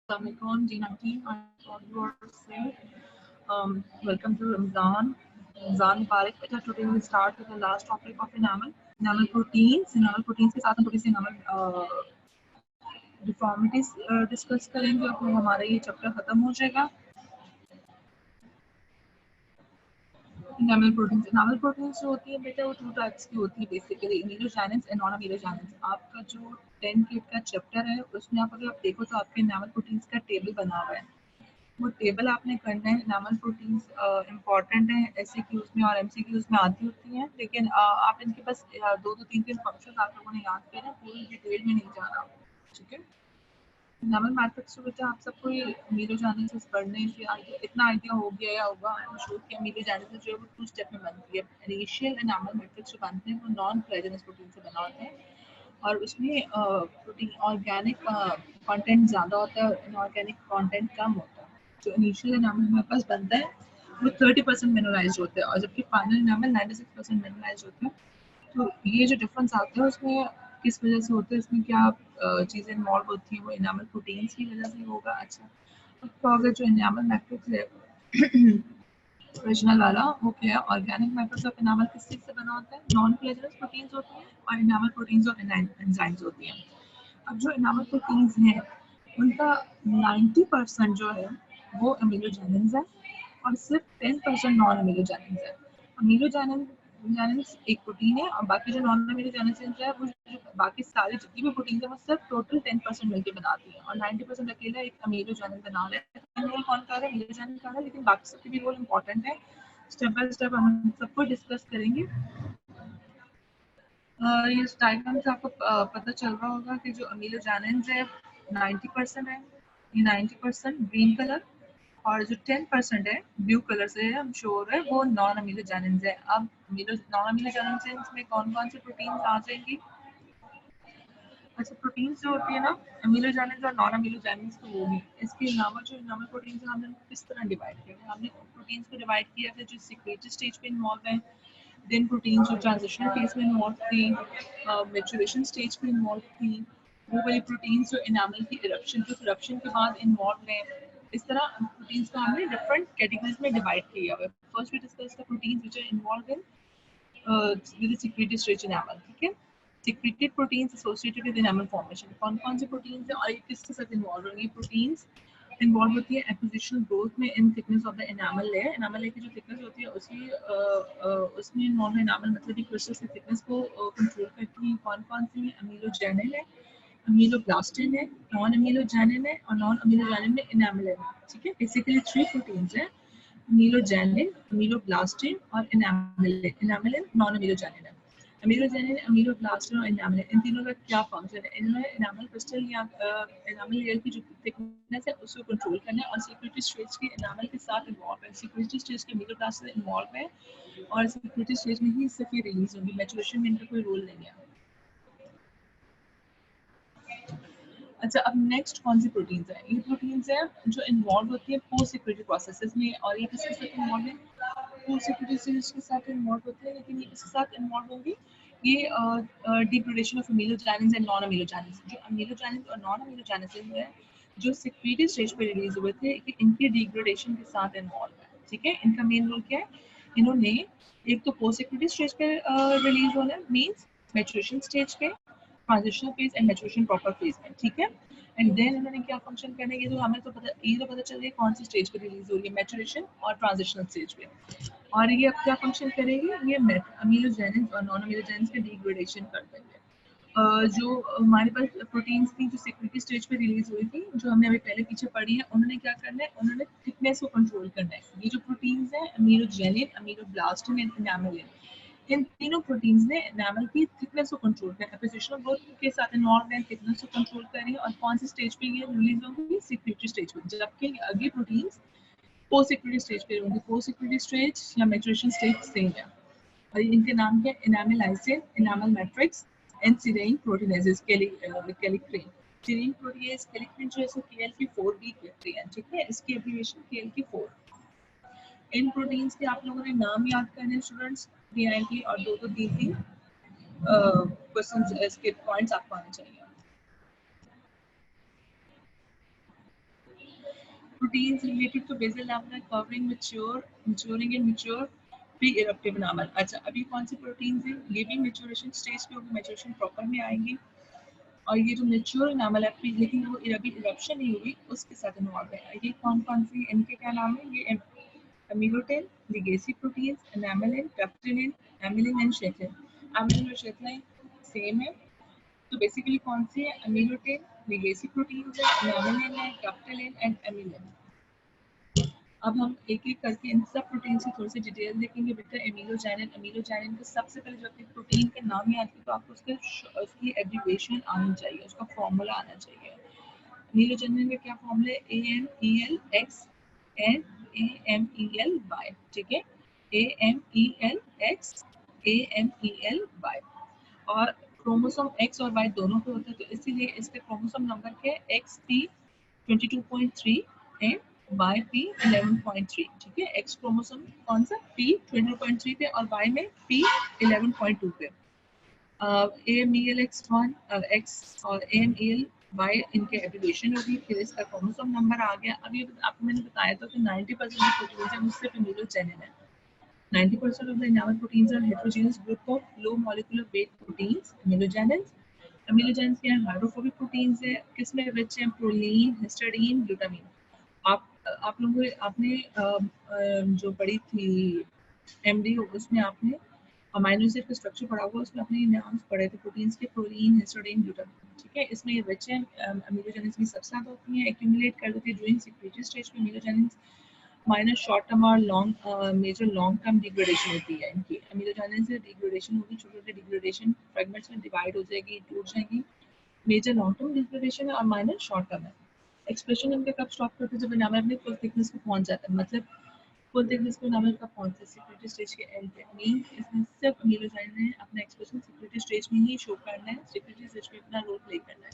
Assalamualaikum, G19. I hope you are safe. Welcome to Ramzan. Ramzan Mubarak. Today we start with the last topic of enamel. Enamel proteins. Enamel proteins के साथ हम थोड़ी सी enamel deformities discuss करेंगे और फिर हमारा ये chapter खत्म हो जाएगा. Enamel proteins जो होती है बेटा वो टू टाइप्स की होती है बेसिकली, अमीलोजेनिक्स एंड नॉन अमीलोजेनिक्स. आपका जो 10 किट का चैप्टर है उसमें अगर आप देखो तो आपके enamel proteins का टेबल बना हुआ है. वो टेबल आपने करना है. एनामल प्रोटीन्स इंपॉर्टेंट है एससीक्यूज में और एमसीक्यूज में आती होती हैं, लेकिन आप इनके बस दो दो तीन तीन फंक्शंस आप लोगों ने याद किए ना, पूरी डिटेल में नहीं जाना. ठीक है. एनामल मैट्रिक्स तो बेटा आप सबको ये अमीलोजेनेसिस पढ़ने से इतना आइडिया हो गया या होगा आई एम श्योर कि अमीलोजेनेसिस जो है वो 2 स्टेप में बनती है. इनिशियल एनामल मैट्रिक्स जो बनते हैं वो नॉन कोलेजनस प्रोटीन से बना होते हैं और उसमें प्रोटीन ऑर्गेनिक कंटेंट ज़्यादा होता है और इनऑर्गेनिक कंटेंट कम होता है. जो इनिशियल एनामल हमारे पास बनता है वो 30% मिनरलाइज होता है और जबकि फाइनल एनामल 96% मिनरलाइज होता है. तो ये जो डिफरेंस आता है उसमें किस वजह से होता है, इसमें क्या चीज़ें इन्वॉल्व होती हैं, वो एनामल प्रोटीन्स की वजह से होगा. अच्छा, तो अगर जो एनामल मैट्रिक्स है ओरिजिनल वाला वो क्या है, ऑर्गेनिक मैट्रिक्स ऑफ एनामल किस चीज़ से बना होता है, नॉन कोलेजनस प्रोटीन्स होती हैं और एनामल प्रोटीन्स और एंजाइम्स होती हैं. अब जो एनामल प्रोटीन्स हैं उनका 90% जो है वो अमीलोजेनिन्स है और सिर्फ 10% नॉन अमीलोजेनिन्स है. अमीलोजेनिन्स एक प्रोटीन है और बाकी जो नॉन अमीलोजेनिन्स है वो जो बाकी सारी जितनी भी प्रोटीन है वो सिर्फ टोटल 10% मिलकर बनाती है और 90% अकेला एक अमीलोजेनिन बना रहा है. रोल कौन कर रहा है, अमीलोजेनिन कर रहा है, लेकिन बाकी सबके भी रोल इंपॉर्टेंट है. स्टेप बाय स्टेप हम सबको डिस्कस करेंगे. ये डायग्राम से आपको पता चल रहा होगा कि जो अमीलोजेनिन्स है 90% है. ये 90% ग्रीन कलर और जो 10% है ब्लू कलर से हम श्योर है वो नॉन अमीलोजेनिन्स है. अब नॉन अमीलोजेनिन्स में कौन कौन से प्रोटीन्स आ जाएंगी. अच्छा, प्रोटीन्स जो होती है ना अमीलोजेनिन्स और नॉन अमीलोजेनिन्स तो होगी. इसके अलावा जो नॉर्मल प्रोटीन्स हैं हमने किस तरह डिवाइड किया है, हमने प्रोटीन्स को डिवाइड किया था जो सिक्रेटरी स्टेज पे इन्वॉल्व है, देन प्रोटीन्स जो ट्रांजिशनल फेज में इन्वॉल्व थी, मैच्योरेशन स्टेज पे इन्वॉल्व थी, वो वाली प्रोटीन्स जो एनामल की इरप्शन के बाद इन्वॉल्व हैं. इस तरह प्रोटीन्स को हमने डिफरेंट कैटेगरीज में डिवाइड किया हुआ है. First we discuss the proteins which are involve in with the secretory stage enamel. ठीक है. Secreted proteins associated with enamel formation. कौन कौन से प्रोटीन्स हैं और ये किसके साथ इन्वॉल्व होंगे. प्रोटीन्स इन्वॉल्व होती है एक्विजिशन ग्रोथ में इन thickness of the enamel layer. Enamel layer की जो थिकनेस होती है उसमें इन्वॉल्व एनामल मतलब कि क्रिस्टल्स की थिकनेस को कंट्रोल करती है. कौन कौन सी है, अमीलोजेनिन है, अमीलोब्लास्टिन है, नॉन अमीलोजेनिन है और नॉन अमीलोजेनिन में एनामल है. ठीक है. बेसिकली 3 प्रोटीन्स हैं, अमीलोजेनिन, अमीलोब्लास्टिन और एनामिलिन नॉन अमीलोजेनिन है. अमीलोजेनिन, अमीलोब्लास्टिन और एनामिलिन इन तीनों का क्या फंक्शन है, इन्होंने एनामल क्रिस्टल या एनामल लेयर की जो थिकनेस है उसको कंट्रोल करना है और सिक्रेटरी स्टेज के एनामल के साथ इन्वॉल्व है. सिक्रेटरी स्टेज के अमीलोब्लास्ट से इन्वॉल्व है और सिक्रेटरी स्टेज में ही इससे फिर रिलीज होंगी. मैच्योरेशन में इनका कोई रोल नहीं है. अच्छा, अब नेक्स्ट कौन सी प्रोटीन्स है, ये प्रोटीन्स है जो इन्वॉल्व होती है पोस्ट सिक्रेटरी प्रोसेसेस में और ये किसके साथ इन्वॉल्व है, पोस्ट सिक्रेटरी स्टेज के साथ इन्वॉल्व होते हैं. लेकिन ये किसके साथ इन्वॉल्व होंगी, ये डिग्रेडेशन ऑफ अमीलोजेनिन्स एंड नॉन अमीलोजेनिन्स. जो अमीलोजेनिन्स और नॉन अमीलोजेनिन्स है जो सिक्रेटरी स्टेज पे रिलीज हुए थे इनके डिग्रेडेशन के साथ इन्वॉल्व है. ठीक है. इनका मेन रोल क्या है, इन्होंने एक तो पोस्ट सिक्रेटरी स्टेज पे रिलीज होना है, मीन्स मैच्योरेशन स्टेज पे, transitional phase and maturation proper phase में. ठीक है. एंड देन इन्होंने क्या फंक्शन करना है, ये तो हमें तो पता चल गया कौन सी स्टेज पे रिलीज हो रही है, मैच्योरेशन और ट्रांजिशनल स्टेज पे. और ये अब क्या फंक्शन करेगी, ये अमीलोजेनिन्स और नॉन अमीलोजेनिन्स के डिग्रेडेशन कर देंगे. जो हमारे पास प्रोटीन्स थी जो सिक्रेटरी स्टेज पे रिलीज हुई थी, जो हमने अभी पहले पीछे पढ़ी है, उन्होंने क्या करना है, उन्होंने थिकनेस को कंट्रोल करना है. ये जो प्रोटीन्स हैं अमीलोजेनिन, अमीलोब्लास्टिन एंड एनामिलिन, इन तीनों प्रोटीन्स ने एनामल की थिकनेस को कंट्रोल किया. एपोजिशनल ग्रोथ के साथ इन्वॉल्व है, थिकनेस को कंट्रोल करें और कौन सी स्टेज पे ये रिलीज होंगी, सिक्रेटरी स्टेज पे. जबकि अगली प्रोटीन्स पोस्ट सिक्रेटरी स्टेज पे होंगी. पोस्ट सिक्रेटरी स्टेज या मैच्योरेशन स्टेज सेम है और इनके नाम क्या है, enamelysin, enamel matrix and serine proteinases, kallikrein. Serine proteinase kallikrein जो है सो KLK4B कहते हैं. ठीक है. इसकी एब्रिविएशन KLK4. इन प्रोटीन्स के आप लोगों ने नाम याद करने हैं स्टूडेंट्स, DINT और दो दो तीन तीन क्वेश्चन इसके पॉइंट्स आपको आने चाहिए. Proteins related to basal lamina covering maturing and mature pre-eruptive enamel. अच्छा, अभी कौन सी प्रोटीन्स हैं? ये भी मेच्योरेशन स्टेज पे होगी, मेच्योरेशन प्रॉपर में आएंगी। और ये जो मेच्योर एनामल है प्री, लेकिन वो अभी इरप्शन नहीं हुई, उसके साथ इन्वॉल्व है। ये कौन कौन सी, इनके क्या नाम है? ये amelotin, legacy proteins, enamelin, tuftelin, amelin and sheathlin. Amelin और शेथिन सेम है। तो बेसिकली कौन सी है? अमीलोटिन, लिगेसी प्रोटीन्स है, एनामेलिन है, टैप्टिलिन एंड एमिलिन। अब हम एक एक करके इन सब प्रोटीन की थोड़ी सी डिटेल देखेंगे। बेटा एमिलोजानिन, एमिलोजानिन का सबसे पहले जब एक प्रोटीन के नाम याद है तो आपको उसकी एब्रिविएशन आनी चाहिए, उसका फॉर्मूला आना चाहिए। एमिलोजानिन का क्या फॉर्मूला है? AMELX एंड AMELY, ठीक है? AMELX AMELY। और क्रोमोसोम एक्स और वाई दोनों पे होता है, तो इसीलिए इसके क्रोमोसोम नंबर के XP22.3 एंड YP11.3, ठीक है? एक्स क्रोमोसोम कौन सा? P22.3 पे और वाई में P11.2 पे। AMELX1 एक्स और AMELY इनके एब्रिविएशन होगी, फिर इसका क्रोमोसोम नंबर आ गया। अभी आपको मैंने बताया था कि 90% प्रोटीन है उससे एमिलोजेनिन है। 90% of the enamel proteins are heterogeneous group of low molecular weight proteins, amylogenins. Amylogenins क्या है? हाइड्रोफोबिक प्रोटीन्स है। किसमें रिच है? Proline, हिस्टाडीन, glutamine. आप लोगों को आपने जो पढ़ी थी एमडी, उसमें आपने अमाइनो एसिड का स्ट्रक्चर पढ़ा हुआ, उसमें अपने नाम पढ़े थे प्रोटीन्स के, प्रोलीन, हिस्टाडीन, ग्लूटामिन, ठीक है? इसमें ये रिच है। अमीलोजेनिस की सबसे ज्यादा होती है, एक्यूमुलेट कर देती है ड्यूरिंग सेक्रेटरी स्टेज में। अमीलोजेनिस माइनर शॉर्ट टर्म और long major long term degradation होती है इनकी। अमीलोजानिन से डिग्रेडेशन होगी, छोटे छोटे डिग्रेडेशन फ्रेगमेंट्स में डिवाइड हो जाएगी, टूट जाएंगी। मेजर लॉन्ग टर्म डिग्रेडेशन है और माइनर शॉर्ट टर्म है। एक्सप्रेशन इनका कब स्टॉप करते हैं? जब एनामल अपने फुल थिकनेस पे पहुंच जाता है। मतलब फुल थिकनेस पे एनामल कब पहुंचता है? सेक्रेटरी स्टेज के एंड पे। मीन इसमें सिर्फ अमीलोजानिन है अपना एक्सप्रेशन सेक्रेटरी स्टेज में ही शो करना है, सेक्रेटरी स्टेज में अपना रोल प्ले करना है।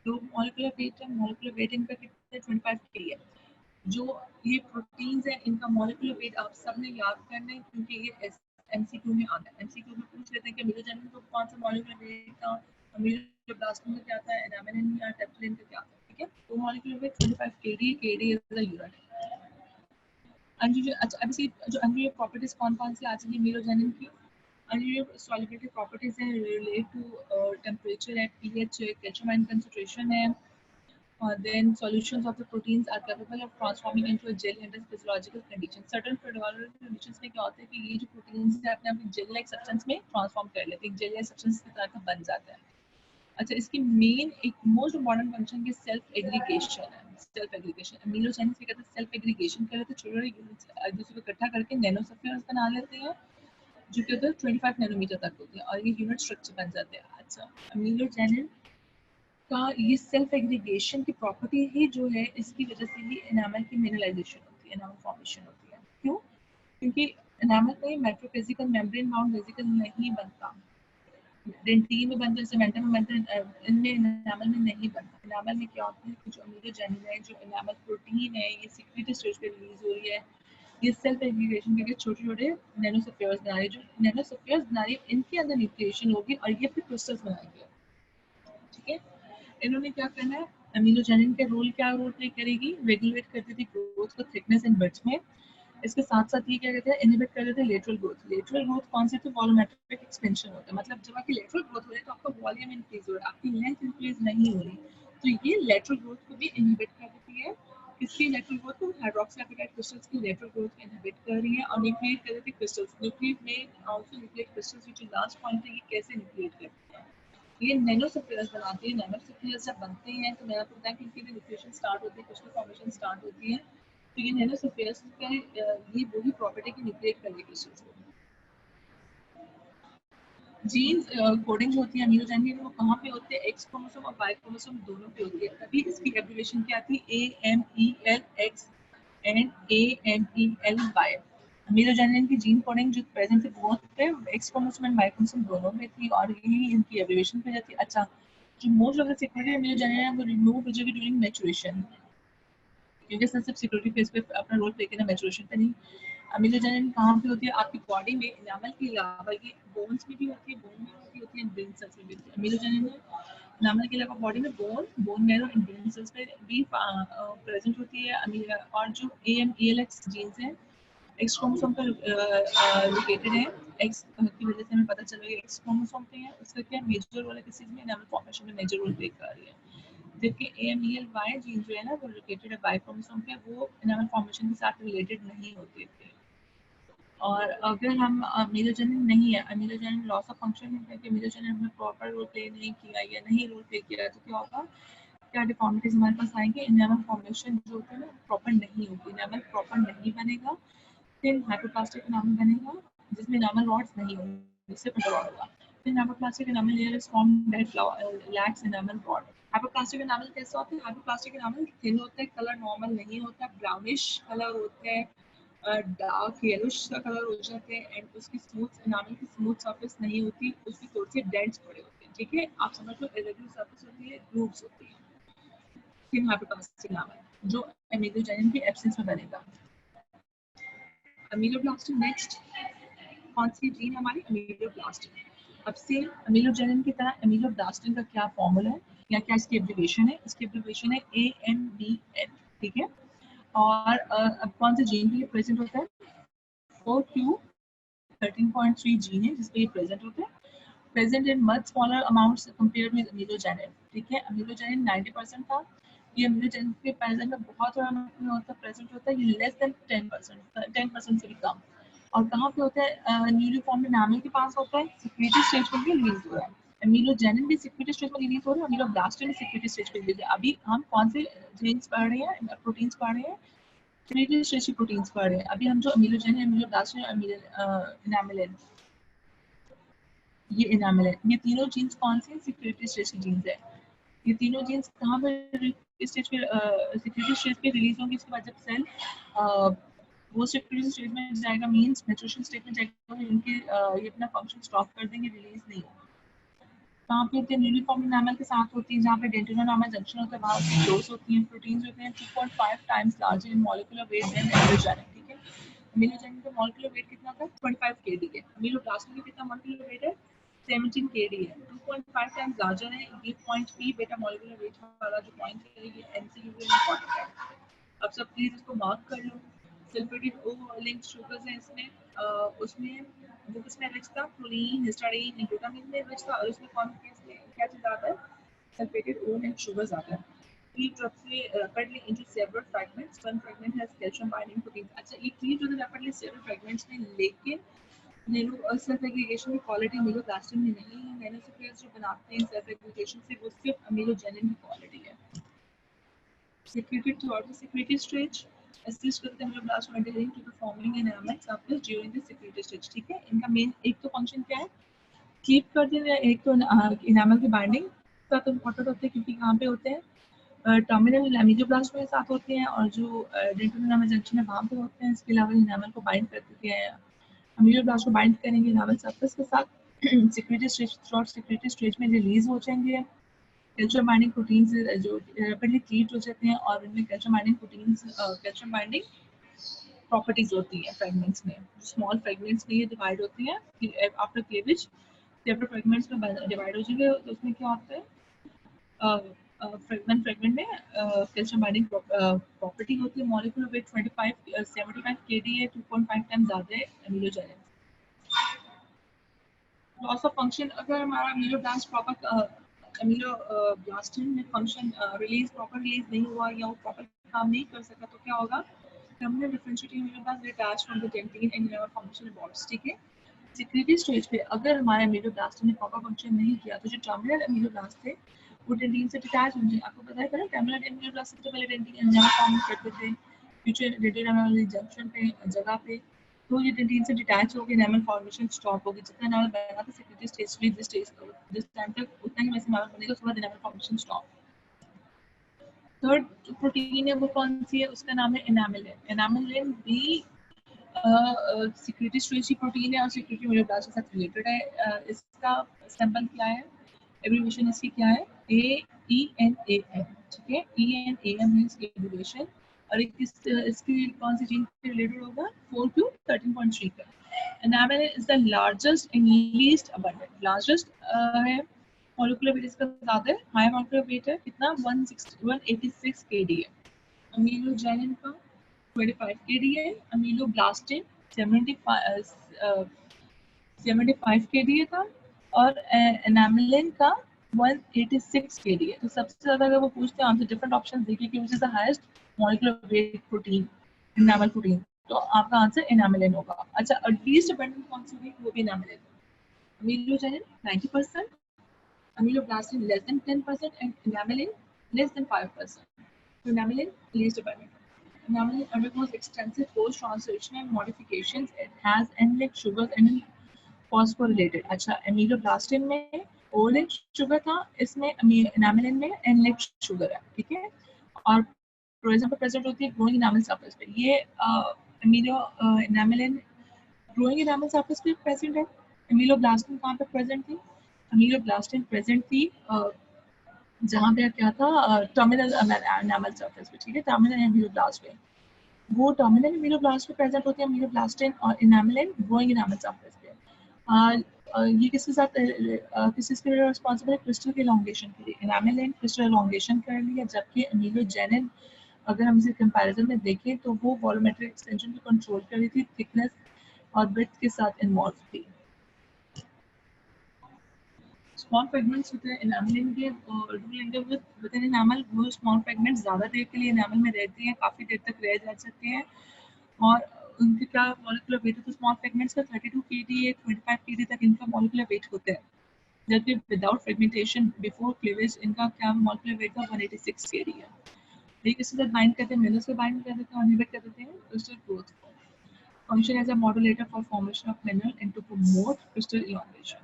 तो मॉलिक्यूलर वेट है, मॉलिक्यूलर वेट इनका कितना है? 25 kg है। जो ये प्रोटीन्स है इनका मॉलिक्यूलर वेट आप सबने याद करना है, क्योंकि ये एमसीक्यू में आता है। एमसीक्यू में पूछ लेते हैं कि अमीलोजानिन को कौन सा मॉलिक्यूलर वेट था, अमीलोब्लास्टिन का क्या था, एनामेलिन या टेप्टिलिन का क्या था, ठीक है? तो molecular weight 25 kd, kd is the unit. अच्छा, अब इसकी जो अनयूनिट प्रॉपर्टीज कौन कौन सी आ जाएंगी अमीलोजानिन की? अनयूनिट सॉल्युबिलिटी प्रॉपर्टीज है, रिलेट टू टेम्परेचर है, पीएच है, कैल्शियम आयन कंसंट्रेशन है। Then solutions of the proteins are capable of transforming into a gel under physiological conditions. Certain physiological conditions में क्या होता है कि ये जो proteins है अपने आप जेल लाइक सब्सटेंस में ट्रांसफॉर्म कर लेते हैं, जेल लाइक सब्सटेंस की तरह का बन जाता है। अच्छा, इसकी मेन एक मोस्ट इम्पॉर्टेंट फंक्शन की सेल्फ एग्रीगेशन है। सेल्फ एग्रीगेशन अमीलोजेनिस क्या कहते हैं? सेल्फ एग्रीगेशन कर लेते हैं, छोटे छोटे यूनिट्स एक दूसरे को इकट्ठा करके नैनोसेफियर्स बना लेते हैं, जो कि होते हैं 25 नैनोमीटर तक होते हैं, और ये यूनिट स्ट्रक्चर बन जाते हैं। अच्छा, अमीलोजेनिन का ये सेल्फ एग्रीगेशन की प्रॉपर्टी ही जो है, इसकी वजह से ही एनामल की मिनरलाइजेशन होती है, एनामल फॉर्मेशन होती है। क्यों? क्योंकि एनामल में मेट्रोफिजिकल मेम्ब्रेन बाउंड वेसिकल नहीं बनता, डेंटिन में बनता है, सीमेंटम में बनता है, इनमें एनामल में नहीं बनता। एनामल में क्या होता है कि जो अमीलोजेनिन है, जो एनामल प्रोटीन है, ये सीक्रेटरी स्टेज पे रिलीज हो रही है। ये सेल्फ एग्रीगेशन करके छोटे छोटे नैनोसेफियर्स बना रही है, जो नैनोसेफियर्स बना रही है, इनके अंदर न्यूक्लिएशन होगी और ये फिर क्रिस्टल्स बनाएंगे, ठीक है? इन्होंने क्या करना है? अमीलोजेनिन के रोल क्या रोल प्ले करेगी? रेगुलेट करती थी ग्रोथ को, थिकनेस एंड बर्थ में। इसके साथ साथ ये क्या कहते हैं? इनहिबिट कर देते हैं लेटरल ग्रोथ। लेटरल ग्रोथ कौन सी? तो वॉल्यूमेट्रिक एक्सपेंशन होता है। मतलब जब आपकी लेटरल ग्रोथ हो रही है तो आपका वॉल्यूम इंक्रीज हो रहा है, आपकी लेंथ इंक्रीज नहीं हो रही, तो ये लेटरल ग्रोथ को भी इनहिबिट कर देती है। किसकी लेटरल ग्रोथ को? हाइड्रोक्सीएपेटाइट क्रिस्टल्स की लेटरल ग्रोथ को इनहिबिट कर रही है और न्यूक्लिएट कर देती है क्रिस्टल्स। न्यूक्लिएट में आल्सो न्यूक्लिएट क्रिस्टल्स, जो लास्ट पॉइंट है, ये कैसे न्यूक्लिएट करती है? ये नैनोसेफियर्स बनाती है। नैनोसेफियर्स जब बनते हैं तो मैंने आपको बताया कि इनकी भी न्यूक्लिएशन स्टार्ट होती है, क्रिस्टल फॉर्मेशन स्टार्ट होती है। तो ये नैनोसेफियर्स का ये वही प्रॉपर्टी की न्यूक्लिएट कर लेगी क्रिस्टल्स को। जीन्स कोडिंग जो होती है अमीलोजेनिन, वो कहाँ पे होते हैं? एक्स क्रोमोसोम और वाई क्रोमोसोम दोनों पे होती है। तभी इसकी एब्रिविएशन क्या थी? AMELX and AMELY। अमीलोजेनिन की जीन कोडिंग जो प्रेजेंट है बोथ पे, X chromosome and Y chromosome दोनों में थी, और यही इनकी एब्रिविएशन पे जाती है। अच्छा, जो मोस्ट ऑफ द सिक्वेंस अमीलोजेनिन है वो रिमूव हो जाएगी ड्यूरिंग मैच्योरेशन, क्योंकि सिर्फ सिक्योरिटी फेज पे अपना रोल प्ले करना, मैच्योरेशन पे नहीं। अमीलोजेनिन कहाँ पे होती है? आपकी बॉडी में एनामल के अलावा ये बोन्स में भी होती है, बोन में भी होती है, ब्रेन सेल्स में भी होती है। अमीलोजेनिन एनामल के अलावा बॉडी में bone marrow and brain cells पे भी प्रेजेंट होती है। और जो AMELX जीन्स हैं एक्स क्रोमोसोम पर लोकेटेड है। एक्स की वजह से हमें पता चल रहा है एक्स क्रोमोसोम पे है, उसका क्या मेजर रोल है किस चीज में, एनामल फॉर्मेशन में मेजर रोल प्ले कर रही है। जबकि AMELY जीन जो है ना वो लोकेटेड है बाई क्रोमोसोम पे, वो एनामल फॉर्मेशन के साथ रिलेटेड नहीं होते थे। और अगर हम अमीलोजेनिन नहीं है, अमीलोजेनिन लॉस ऑफ फंक्शन है कि अमीलोजेनिन हमने प्रॉपर रोल प्ले नहीं किया या नहीं रोल प्ले किया तो क्या होगा, क्या डिफॉर्मिटीज हमारे पास आएंगे, एनामल फॉर्मेशन जो होती है ना प्रॉपर नहीं होगी, एनामल प्रॉपर नहीं बनेगा, फिर हाइपोप्लास्टिक एनामल बनेगा जिसमें एनामल रॉड्स नहीं होंगे, इससे पता होगा। फिर hypoplastic enamel layer is formed that lakhs enamel rod. Hypoplastic enamel कैसा होता है, हाइपोप्लास्टिक एनामल थिन होता है, कलर नॉर्मल नहीं होता, ब्राउनिश कलर होता है, डार्क येलोश का कलर हो जाते हैं एंड उसकी स्मूथ एनामल की स्मूथ सरफेस नहीं होती, उसकी थोड़ी सी डेंट्स पड़े होते हैं। ठीक है, आप समझ लो इरेगुलर सरफेस होती है, ग्रूव्स होती है। फिर हाइपोप्लास्टिक एनामल जो अमीलोजेनिन की एब्सेंस में बनेगा। अमीलोब्लास्टिन नेक्स्ट कौन सी जीन हमारी, अमीलोब्लास्टिन। अब से अमीलोजेनिन की तरह अमीलोब्लास्टिन का क्या फॉर्मूला है या क्या इसकी एब्रिविएशन है, इसकी एब्रिविएशन है AMBN। ठीक है, और अब कौन सा जीन के लिए प्रेजेंट होता है, 4q 13.3 जीन है जिसपे ये प्रेजेंट होते हैं, present in much smaller amounts compared with amelogenin. ठीक है, अमीलोजेनिन 90% था, ये अमीलोजेनिन के प्रेजेंट में बहुत थोड़ा में होता है, प्रेजेंट होता है, ये लेस देन 10%, 10% से भी कम। और कहाँ पे होता है, न्यूली फॉर्म्ड एनामल के पास होता है, सिक्रीटरी स्टेज में भी रिलीज हो रहा है। अमीलोजेनिन भी सिक्रीटरी स्टेज में रिलीज हो रहा है, अमीलोब्लास्टिन भी सिक्रीटरी स्टेज पे रिलीज है। अभी हम कौन से जीन्स पढ़ रहे हैं, प्रोटीन्स पढ़ रहे हैं, सिक्रीटरी स्टेज की प्रोटीन्स पढ़ रहे हैं। अभी हम जो अमीलोजेनिन, अमीलोब्लास्टिन, एनामिलिन, ये एनामल है, ये तीनों जीन्स कौन सी सिक्योरिटी स्टेज की जीन्स है। ये तीनों जीन्स कहाँ पर स्टेज पे, सिक्योरिटी स्टेज पे रिलीज होंगी, इसके बाद जब सेल वो सिक्योरिटी स्टेज में जाएगा, मींस मैच्योरेशन स्टेज में जाएगा, इनके ये अपना फंक्शन स्टॉप कर देंगे, रिलीज नहीं होगा। कहाँ पे होती है, यूनिफॉर्म एनामल के साथ होती है, जहाँ पे डेंटिनोनामल जंक्शन होता है, वहाँ पे डोज होती हैं, प्रोटीन्स होते हैं 2.5 times larger in molecular weight than amelogenin. ठीक है, अमीलोजेनिन का मॉलिक्यूलर वेट कितना था, 25 kd है, अमीलोब्लास्टिन का कितना मॉलिक्यूलर वेट है, 17 kd है, 2.5 टाइम्स लार्जर है। ये पॉइंट पी बेटा मॉलिक्यूलर वेट वाला जो पॉइंट है ये एमसीक्यू के लिए इंपॉर्टेंट है। अब सब प्लीज इसको मार्क कर लो। सल्फेटेड ओ लिंक शुगर्स हैं इसमें, उसमें वो किसमें रिच था, प्रोलीन, हिस्टाडीन, ग्लूटामिन में रिच था, और उसमें कौन क्या चीज आता है, सल्फेटेड ओ लिंक शुगर्स आता है। Cleaved rapidly into several fragments. One fragment has calcium binding proteins. अच्छा, ये cleaved होते rapidly several fragments में, लेकिन नैनो सेल्फ एग्रीगेशन की क्वालिटी अमीलोब्लास्टिन में नहीं है। नैनोसेल्यूलर्स जो बनाते हैं सेल्फ एग्रीगेशन से, वो सिर्फ अमीलोजेनिन की क्वालिटी है। Secreted throughout the secretory stage, assist with the ameloblast adhering to the forming enamel surface during the secretory stage। ठीक है, इनका मेन एक तो फंक्शन क्या है, कीप कर देना, एक तो एनामल की बाइंडिंग का तो इम्पोर्टेंट होते हैं, क्योंकि कहाँ पे होते हैं, टर्मिनल अमीलोब्लास्ट में साथ होते हैं, और जो डेंटिनोनामल जंक्शन है वहाँ पे होते हैं। इसके अलावा एनामल को बाइंड करते हैं, अमीलोब्लास्ट को बाइंड करेंगे एनामल सरफेस के साथ, secretory stage, short secretory stage में रिलीज हो जाएंगे। कैल्शियम बाइंडिंग प्रोटीन्स जो रैपिडली क्लीव हो जाते हैं, और इनमें calcium binding proteins, calcium binding properties होती हैं फ्रेगमेंट्स में, स्मॉल फ्रेगमेंट्स में ये डिवाइड होती हैं आफ्टर क्लीवेज, सेपरेट फ्रेगमेंट्स में डिवाइड हो जाएंगे। तो उसमें क्या होता है, फ्रेगमेंट में कैल्शियम बाइंडिंग प्रॉपर्टी होती है। मॉलिक्यूलर वेट 75 kd है, 2.5 टाइम्स ज़्यादा है अमीलोजेनिन। लॉस ऑफ फंक्शन, अगर हमारा अमीलोब्लास्ट प्रॉपर अमीलोब्लास्टिन में फंक्शन रिलीज प्रॉपर रिलीज नहीं हुआ या वो प्रॉपर काम नहीं कर सका, तो क्या होगा, terminal differentiating ameloblast detach from the dentin and never function abouts. ठीक है, सिक्रेटरी स्टेज पे अगर हमारे अमीलोब्लास्ट ने प्रॉपर फंक्शन नहीं किया, तो जो टर्मिनल अमीलोब्लास्ट थे वो डेंटिन से डिटैच हो जाए। आपको पता है ना, टर्मिनल अमीलोब्लास्ट सबसे पहले डेंटिन एंजाइम फॉर्म करते थे, फ्यूचर डेंटिन जंक्शन पे जगह पे, तो ये डेंटिन से डिटैच होकर एनामल फॉर्मेशन स्टॉप होगी। जितना एनामल बना था सेक्रेटरी स्टेज में, जिस टाइम तक उतना ही वैसे एनामल बनेगा, उसके बाद enamel formation stop. Third protein है वो कौन सी है, उसका नाम है एनामिलिन। एनामिलिन भी सिक्रेटरी स्टेज की प्रोटीन है और सिक्रेटरी अमीलोब्लास्ट के साथ रिलेटेड है। इसका सिंबल क्या है, एब्रिविएशन इसकी क्या है, AENAM। ठीक है, ENAM है इसकी एब्रिविएशन। और इसकी कौन सी जीन से रिलेटेड होगा, 4q 13.3 का। Enamelin is the largest and least abundant, largest है मॉलिक्यूलर वेट इसका ज्यादा है, हाई मॉलिक्यूलर वेट है कितना 186 kDa है। अमीलोजेनिन का 25 kDa है। अमीलोब्लास्टिन 75 kDa था और एनामिलिन का 186 kDa। तो सबसे ज्यादा अगर वो पूछते हैं आपसे डिफरेंट ऑप्शन देखिए कि which is the highest molecular weight protein, enamel protein, तो आपका आंसर एनामिलिन होगा। अच्छा, और लीस्ट अबंडेंट कौन सी हुई, वो भी एनामिलिन। अमीलोजेनिन 90%, amyloblastin less than 10%, and enamellin less than 5%. So enamellin least abundant. Enamellin undergoes extensive post-translational modifications. It has N-like sugars and phosphorylated. अच्छा, amyloblastin में O-like sugar था, इसमें enamellin में N-like sugar है, ठीक है। और प्रोइजन पर प्रेजेंट होती है ग्रोइंग एनामल सरफेस पे। ये अमीलो एनामिलिन ग्रोइंग एनामल सरफेस पे प्रेजेंट है। अमीलोब्लास्टिन कहाँ पे प्रेजेंट थी? अमीलोब्लास्टिन प्रेजेंट थी जहाँ पे क्या था, टर्मिनल एनामल सरफेस पे, ठीक है, टर्मिनल एमीलोब्लास्ट पे। वो टर्मिनल एमीलोब्लास्ट पे प्रेजेंट होती है अमीलोब्लास्टिन और एनामिलिन ग्रोइंग एनामल सरफेस पे। ये किसके साथ किस चीज़ के लिए रिस्पॉन्सिबल है? क्रिस्टल के एलोंगेशन के लिए। एनामिलिन क्रिस्टल एलोंगेशन कर लिया, जबकि अमीलोजेनिन अगर हम इसे कंपैरिजन में देखें तो वो वॉल्यूमेट्रिक एक्सटेंशन को कंट्रोल कर रही थी, थिकनेस और ब्रेड्थ के साथ इन्वॉल्व थी। स्मॉल फ्रेगमेंट्स होते हैं एनामलिन के, विद इन एनामल वो स्मॉल फ्रेगमेंट्स ज़्यादा देर के लिए एनामल में रहती हैं, काफ़ी देर तक रह जा सकते हैं। और उनके क्या मॉलिक्यूलर वेट है, तो स्मॉल फ्रेगमेंट्स का 32 kDa 25 kDa तक इनका मॉलिक्यूलर वेट होता है, जबकि विदाउट फ्रेगमेंटेशन बिफोर क्लीवेज इनका क्या मॉलिक्यूलर वेट था 186 kDa है। ये किसके साथ बाइंड करते हैं? मिनरल्स को बाइंड कर देते हैं और इनहिबिट कर देते हैं क्रिस्टल ग्रोथ को। Function as a modulator for formation of mineral and to promote crystal elongation.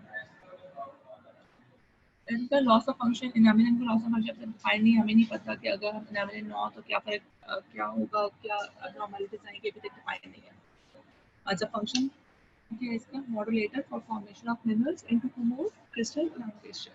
इनका लॉस ऑफ फंक्शन, एनामिलिन का लॉस ऑफ फंक्शन डिफाइन नहीं, हमें नहीं पता कि अगर हम एनामिलिन ना हो तो क्या फर्क क्या होगा, क्या अब्नॉर्मलिटीज आएंगे, अभी तक डिफाइन नहीं है। अच्छा, फंक्शन क्या है इसका? Modulator for formation of minerals and to promote crystal elongation.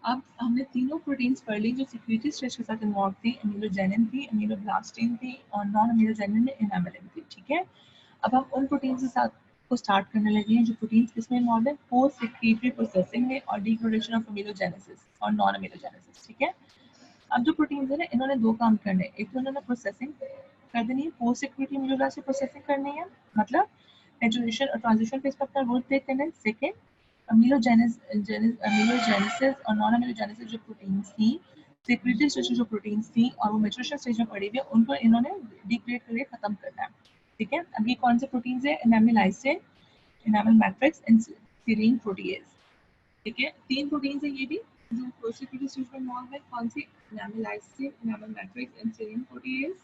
अब हमने तीनों प्रोटीन्स पढ़ ली जो सिक्रीटरी स्टेज के साथ इन्वॉल्व थी। अमीलोजेनिन थी, अमीलोब्लास्टिन थी और नॉन अमीलोजेनिन में एनामिलिन थी, ठीक है। अब हम उन प्रोटीन्स के साथ को स्टार्ट करने लगे हैं जो प्रोटीन्स किसमें इन्वॉल्व है? पोस्ट सिक्रीटरी प्रोसेसिंग में और डिग्रेडेशन ऑफ अमीलोजेनेसिस और नॉन अमीलोजेनेसिस, ठीक है। अब जो प्रोटीन्स है ना, इन्होंने दो काम करने हैं। एक तो इन्होंने प्रोसेसिंग कर देनी है, पोस्ट सिक्रीटरी अमीलोब्लास्ट से प्रोसेसिंग करनी है, मतलब मेचुरेशन और ट्रांजिशन फेज पे अपना रोल प्ले करना है। सेकेंड, अमीलोजेनेसिस और नॉन अमीलोजेनेसिस जो प्रोटीन्स थी, सिक्रीटरी स्टेज जो प्रोटीन्स थी और वो मेचुरेशन स्टेज में पड़ी हुई है, उनको इन्होंने डिग्रेड करके खत्म करना है, ठीक है। अब ये कौन से प्रोटीन्स है? Enamel lysine, enamel matrix and serine protease, ठीक है। तीन प्रोटीन्स है ये भी जो प्रोसेसिंग स्टेज में इन्वॉल्व है। कौन सी? Enamelysin, enamel matrix and serine protease.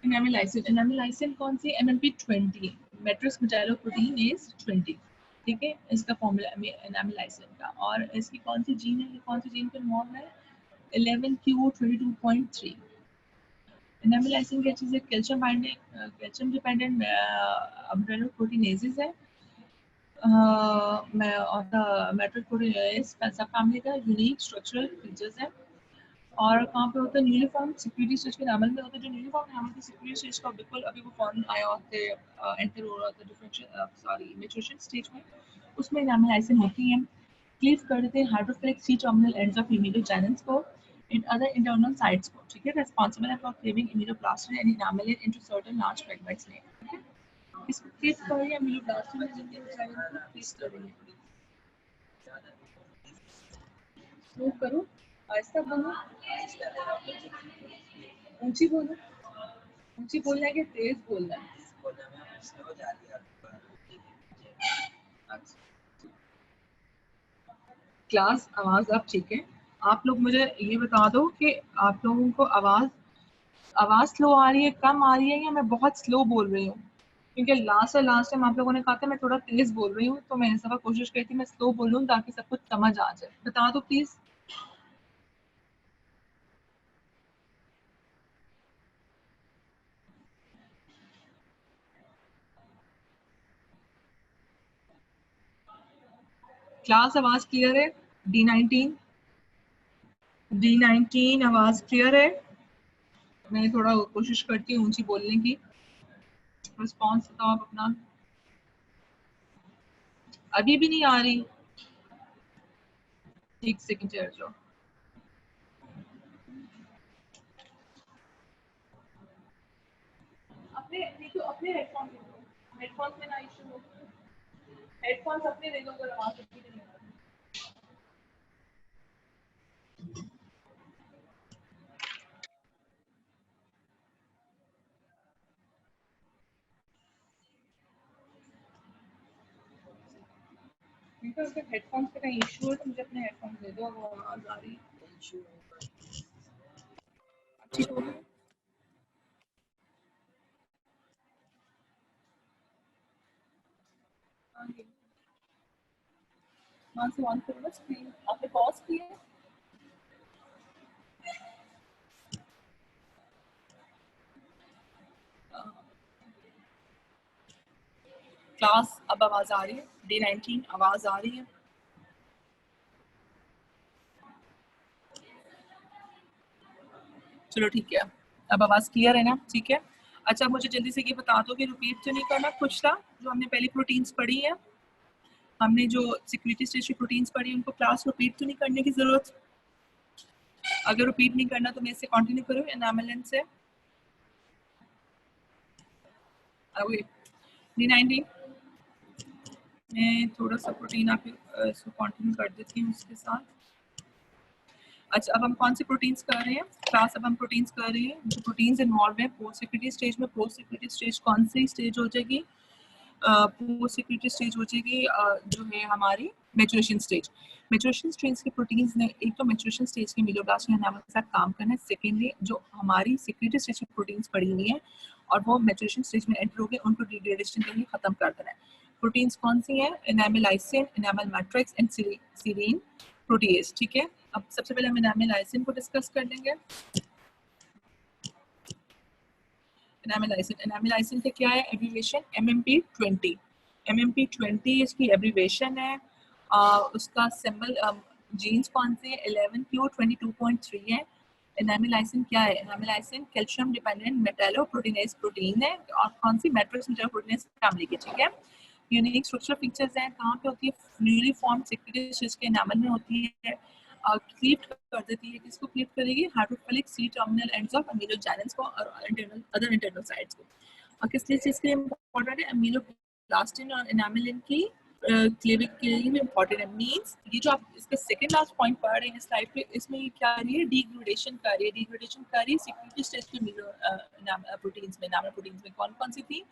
Enamelysin, enamelysin कौन सी? MMP 20, मैट्रिक्स मेटालोप्रोटीनेज 20, ठीक है, इसका फॉर्मूला एनामिल लाइसिन का। और इसकी कौन सी जीन है? ये कौन सी जीन पे इन्वॉल्व है? 11q22.3। एनामिल लाइसिन क्या चीज़ है? कैल्शियम बाइंडिंग, कैल्शियम डिपेंडेंट मेटालोप्रोटीनेजेस है। मेट्रिक प्रोटीनेज सब फैमिली का यूनिक स्ट्रक्चरल फीचर्स है। और कहाँ पे होता है? न्यूलीफॉर्म सिक्यूरिटी स्टेज के एनामल में होता है। जो न्यूलीफॉर्म एनामल की सिक्यूरिटी स्टेज का बिल्कुल अभी वो फॉर्म आया होता है, एंटर हो रहा था डिफरेंशियल मैच्योरेशन स्टेज में, उसमें एनामल लाइसिन होती है। क्लीव कर देते हैं hydrophilic C terminal ends of amelogenins को इन अदर इंटरनल साइट्स को, ठीक है, रिस्पांसिबल है for cleaving ameloblastin and enamelin into certain large fragments में, ठीक है। इसको क्लीव कर रही है इमीडोप्लास्टिन एंड इमीडोजेनिन को क्लीव कर रही है। मूव करो, आहिस्ता बोलो, ऊंची बोलो, ऊंची बोलना है कि तेज बोलना है? क्लास आवाज अब ठीक है। आप लोग मुझे ये बता दो कि आप लोगों को आवाज आवाज स्लो आ रही है, कम आ रही है, या मैं बहुत स्लो बोल रही हूँ? क्योंकि लास्ट टाइम आप लोगों ने कहा था मैं थोड़ा तेज बोल रही हूँ, तो मैं इस दफा कोशिश करी थी मैं स्लो बोलूँ ताकि सब कुछ समझ आ जाए। बता दो प्लीज। क्लास आवाज क्लियर है? D19 आवाज क्लियर है? मैं थोड़ा कोशिश करती हूँ ऊंची बोलने की। रिस्पॉन्स बताओ आप अपना। अभी भी नहीं आ रही? एक सेकंड ठहर जाओ। अपने देखो, अपने हेडफोन दे दो, हेडफोन में ना इशू हो। हेडफोन्स अपने दे दो अगर आवाज अच्छी नहीं आ रही। अगर हेडफोन्स का कहीं इशू है तो मुझे अपने हेडफोन दे दो, अगर आवाज आ रही है। अच्छी तो है। वहाँ से ऑन करो ना स्क्रीन। आपने पॉज किया है? क्लास अब आवाज आ रही है? D19 आवाज आ रही है? चलो ठीक है, अब आवाज क्लियर है ना? ठीक है। अच्छा मुझे जल्दी से ये बता दो कि रिपीट तो नहीं करना कुछ था जो हमने पहली प्रोटीन्स पढ़ी है। हमने जो सिक्योरिटी स्टेज की प्रोटीन्स पढ़ी उनको क्लास रिपीट तो नहीं करने की जरूरत? अगर रिपीट नहीं करना तो मैं इससे कंटिन्यू करूँ एनामेलन से। D19 मैं थोड़ा सा प्रोटीन आप इसको कंटिन्यू कर देती हूँ उसके साथ। अच्छा अब हम कौन सी प्रोटीन्स कर रहे हैं क्लास? अब हम प्रोटीन्स कर रहे हैं जो प्रोटीन्स इन्वॉल्व है पोस्ट सिक्योरिटी स्टेज में। पोस्ट सिक्योरिटी स्टेज कौन सी स्टेज हो जाएगी? पोस्ट सिक्योरिटी स्टेज हो जाएगी जो है हमारी मैच्योरेशन स्टेज। मैच्योरेशन स्टेज के प्रोटीन्स ने एक तो मैच्योरेशन स्टेज के मीलोब्लास्ट एनामल के साथ काम करना है। सेकेंडली जो हमारी सिक्योरिटी स्टेज की प्रोटीन्स पड़ी हुई हैं और वो मैच्योरेशन स्टेज में एंटर हो गए उनको डिग्रेडेशन के लिए खत्म कर देना है। प्रोटीन्स कौन सी हैं? Enamel lysine, enamel matrix and serine protease. ठीक है, अब सबसे पहले हम एनामल लाइसिन को डिस्कस कर लेंगे। एनामिलाइसिन का क्या है एब्रीविएशन? MMP20। MMP20 इसकी एब्रीविएशन है। उसका सिंबल जीन्स कौन से? 11q22.3 है। एनामिलाइसिन क्या है? एनामिलाइसिन कैल्शियम डिपेंडेंट मेटालोप्रोटीनेज प्रोटीन है और कौन सी? मैट्रिक्स मेटालोप्रोटीनेज फैमिली की। ठीक है, यूनिक स्ट्रक्चर फीचर्स हैं। कहाँ पे होती है? न्यूली फॉर्म सिक्योरिटी स्टेज के एनामल में होती है। क्लीव कर देती है। किसको क्लीव करेगी? Hydrophilic C terminal ends of amelogenins को और इंटरनल अदर इंटरनल साइट्स को। और किस चीज के लिए इंपॉर्टेंट है? अमीलोब्लास्टिन और एनामिलिन की क्लीविंग के लिए भी इंपॉर्टेंट है। मींस ये जो आप इसका सेकंड लास्ट पॉइंट पढ़ रहे हैं स्लाइड पे, इसमें ये क्या कर रही है? डिग्रेडेशन कर रही है। डिग्रेडेशन कर रही है सिक्योरिटी स्टेज के प्रोटीन्स में। नामल प्रोटीन्स में कौन कौन सी थी?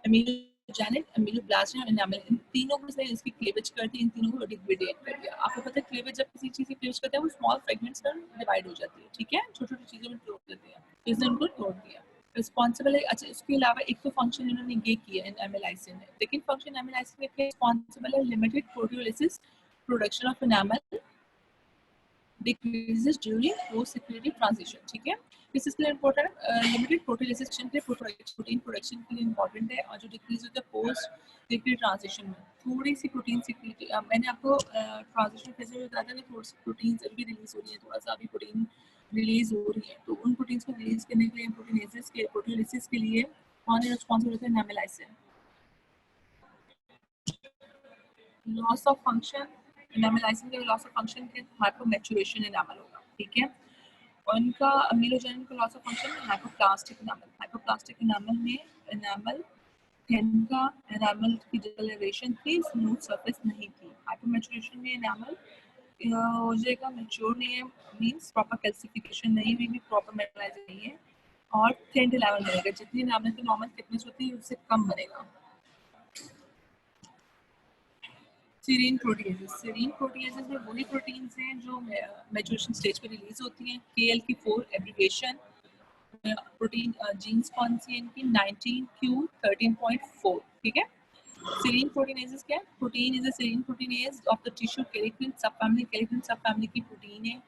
अमीलोजाइलिन, अमीलोब्लास्टिन और एनामिलिन, इन तीनों को इसने इसकी क्लीवेज कर दी, इन तीनों को डिग्रेडेट कर दिया। आपको पता है क्लीवेज जब किसी चीज की क्लीवेज करते हैं वो स्मॉल फ्रेगमेंट्स में डिवाइड हो जाती है। ठीक है, छोटी छोटी चीजों में तोड़ देते हैं, इसने उनको तोड़ दिया। रिस्पॉन्सिबल है। अच्छा इसके अलावा एक तो फंक्शन इन्होंने ये किया है एनामिलाइसिन है। लेकिन फंक्शन एनामिलाइसिन के रिस्पॉन्सिबल है limited proteolysis production of enamel decreases during post security transition। ठीक है, किस इसके लिए इंपॉर्टेंट है? लिमिटेड प्रोटीन के प्रोटीन प्रोडक्शन के लिए इंपॉर्टेंट है। और जो डिक्रीज होता है पोस्ट सिक्योरिटी ट्रांजिशन में थोड़ी सी प्रोटीन सिक्योरिटी, मैंने आपको ट्रांजिशन फेज में बताया था कि थोड़ी सी प्रोटीन अभी रिलीज हो रही है, थोड़ा सा अभी प्रोटीन रिलीज हो रही है। तो उन प्रोटीन्स को रिलीज करने के लिए प्रोटीनेसिस के लिए कौन है रिस्पॉन्सिबल होता है? एनामिलाइसिन। लॉस ऑफ फंक्शन एनामिलाइसिन के लॉस ऑफ फंक्शन के हाइपोमैचुरेशन एनामल होगा। ठीक है, और इनका अमीलोजाइलिन का लॉस ऑफ फंक्शन है हाइपोप्लास्टिक एनामल। हाइपोप्लास्टिक एनामल में एनामल इनका एनामल की जनरेशन थी, स्मूथ सरफेस नहीं थी। हाइपोमैचुरेशन में एनामल हो जाएगा, मैच्योर नहीं है, मींस प्रॉपर कैल्सिफिकेशन नहीं हुई, प्रॉपर मेटलाइज नहीं है और थिन एनामल बनेगा। जितनी एनामल की नॉर्मल थिकनेस होती है उससे कम बनेगा। सीरीन प्रोटीएजेस में वही प्रोटीन्स हैं जो मैच्योरेशन स्टेज पे रिलीज होती हैं। KLK4 abbreviation. प्रोटीन जीन्स कौन सी है इनकी? 19q13.4। ठीक है, serine proteinases क्या है? Protein is a serine proteinase of the tissue keratin सब फैमिली की प्रोटीन है,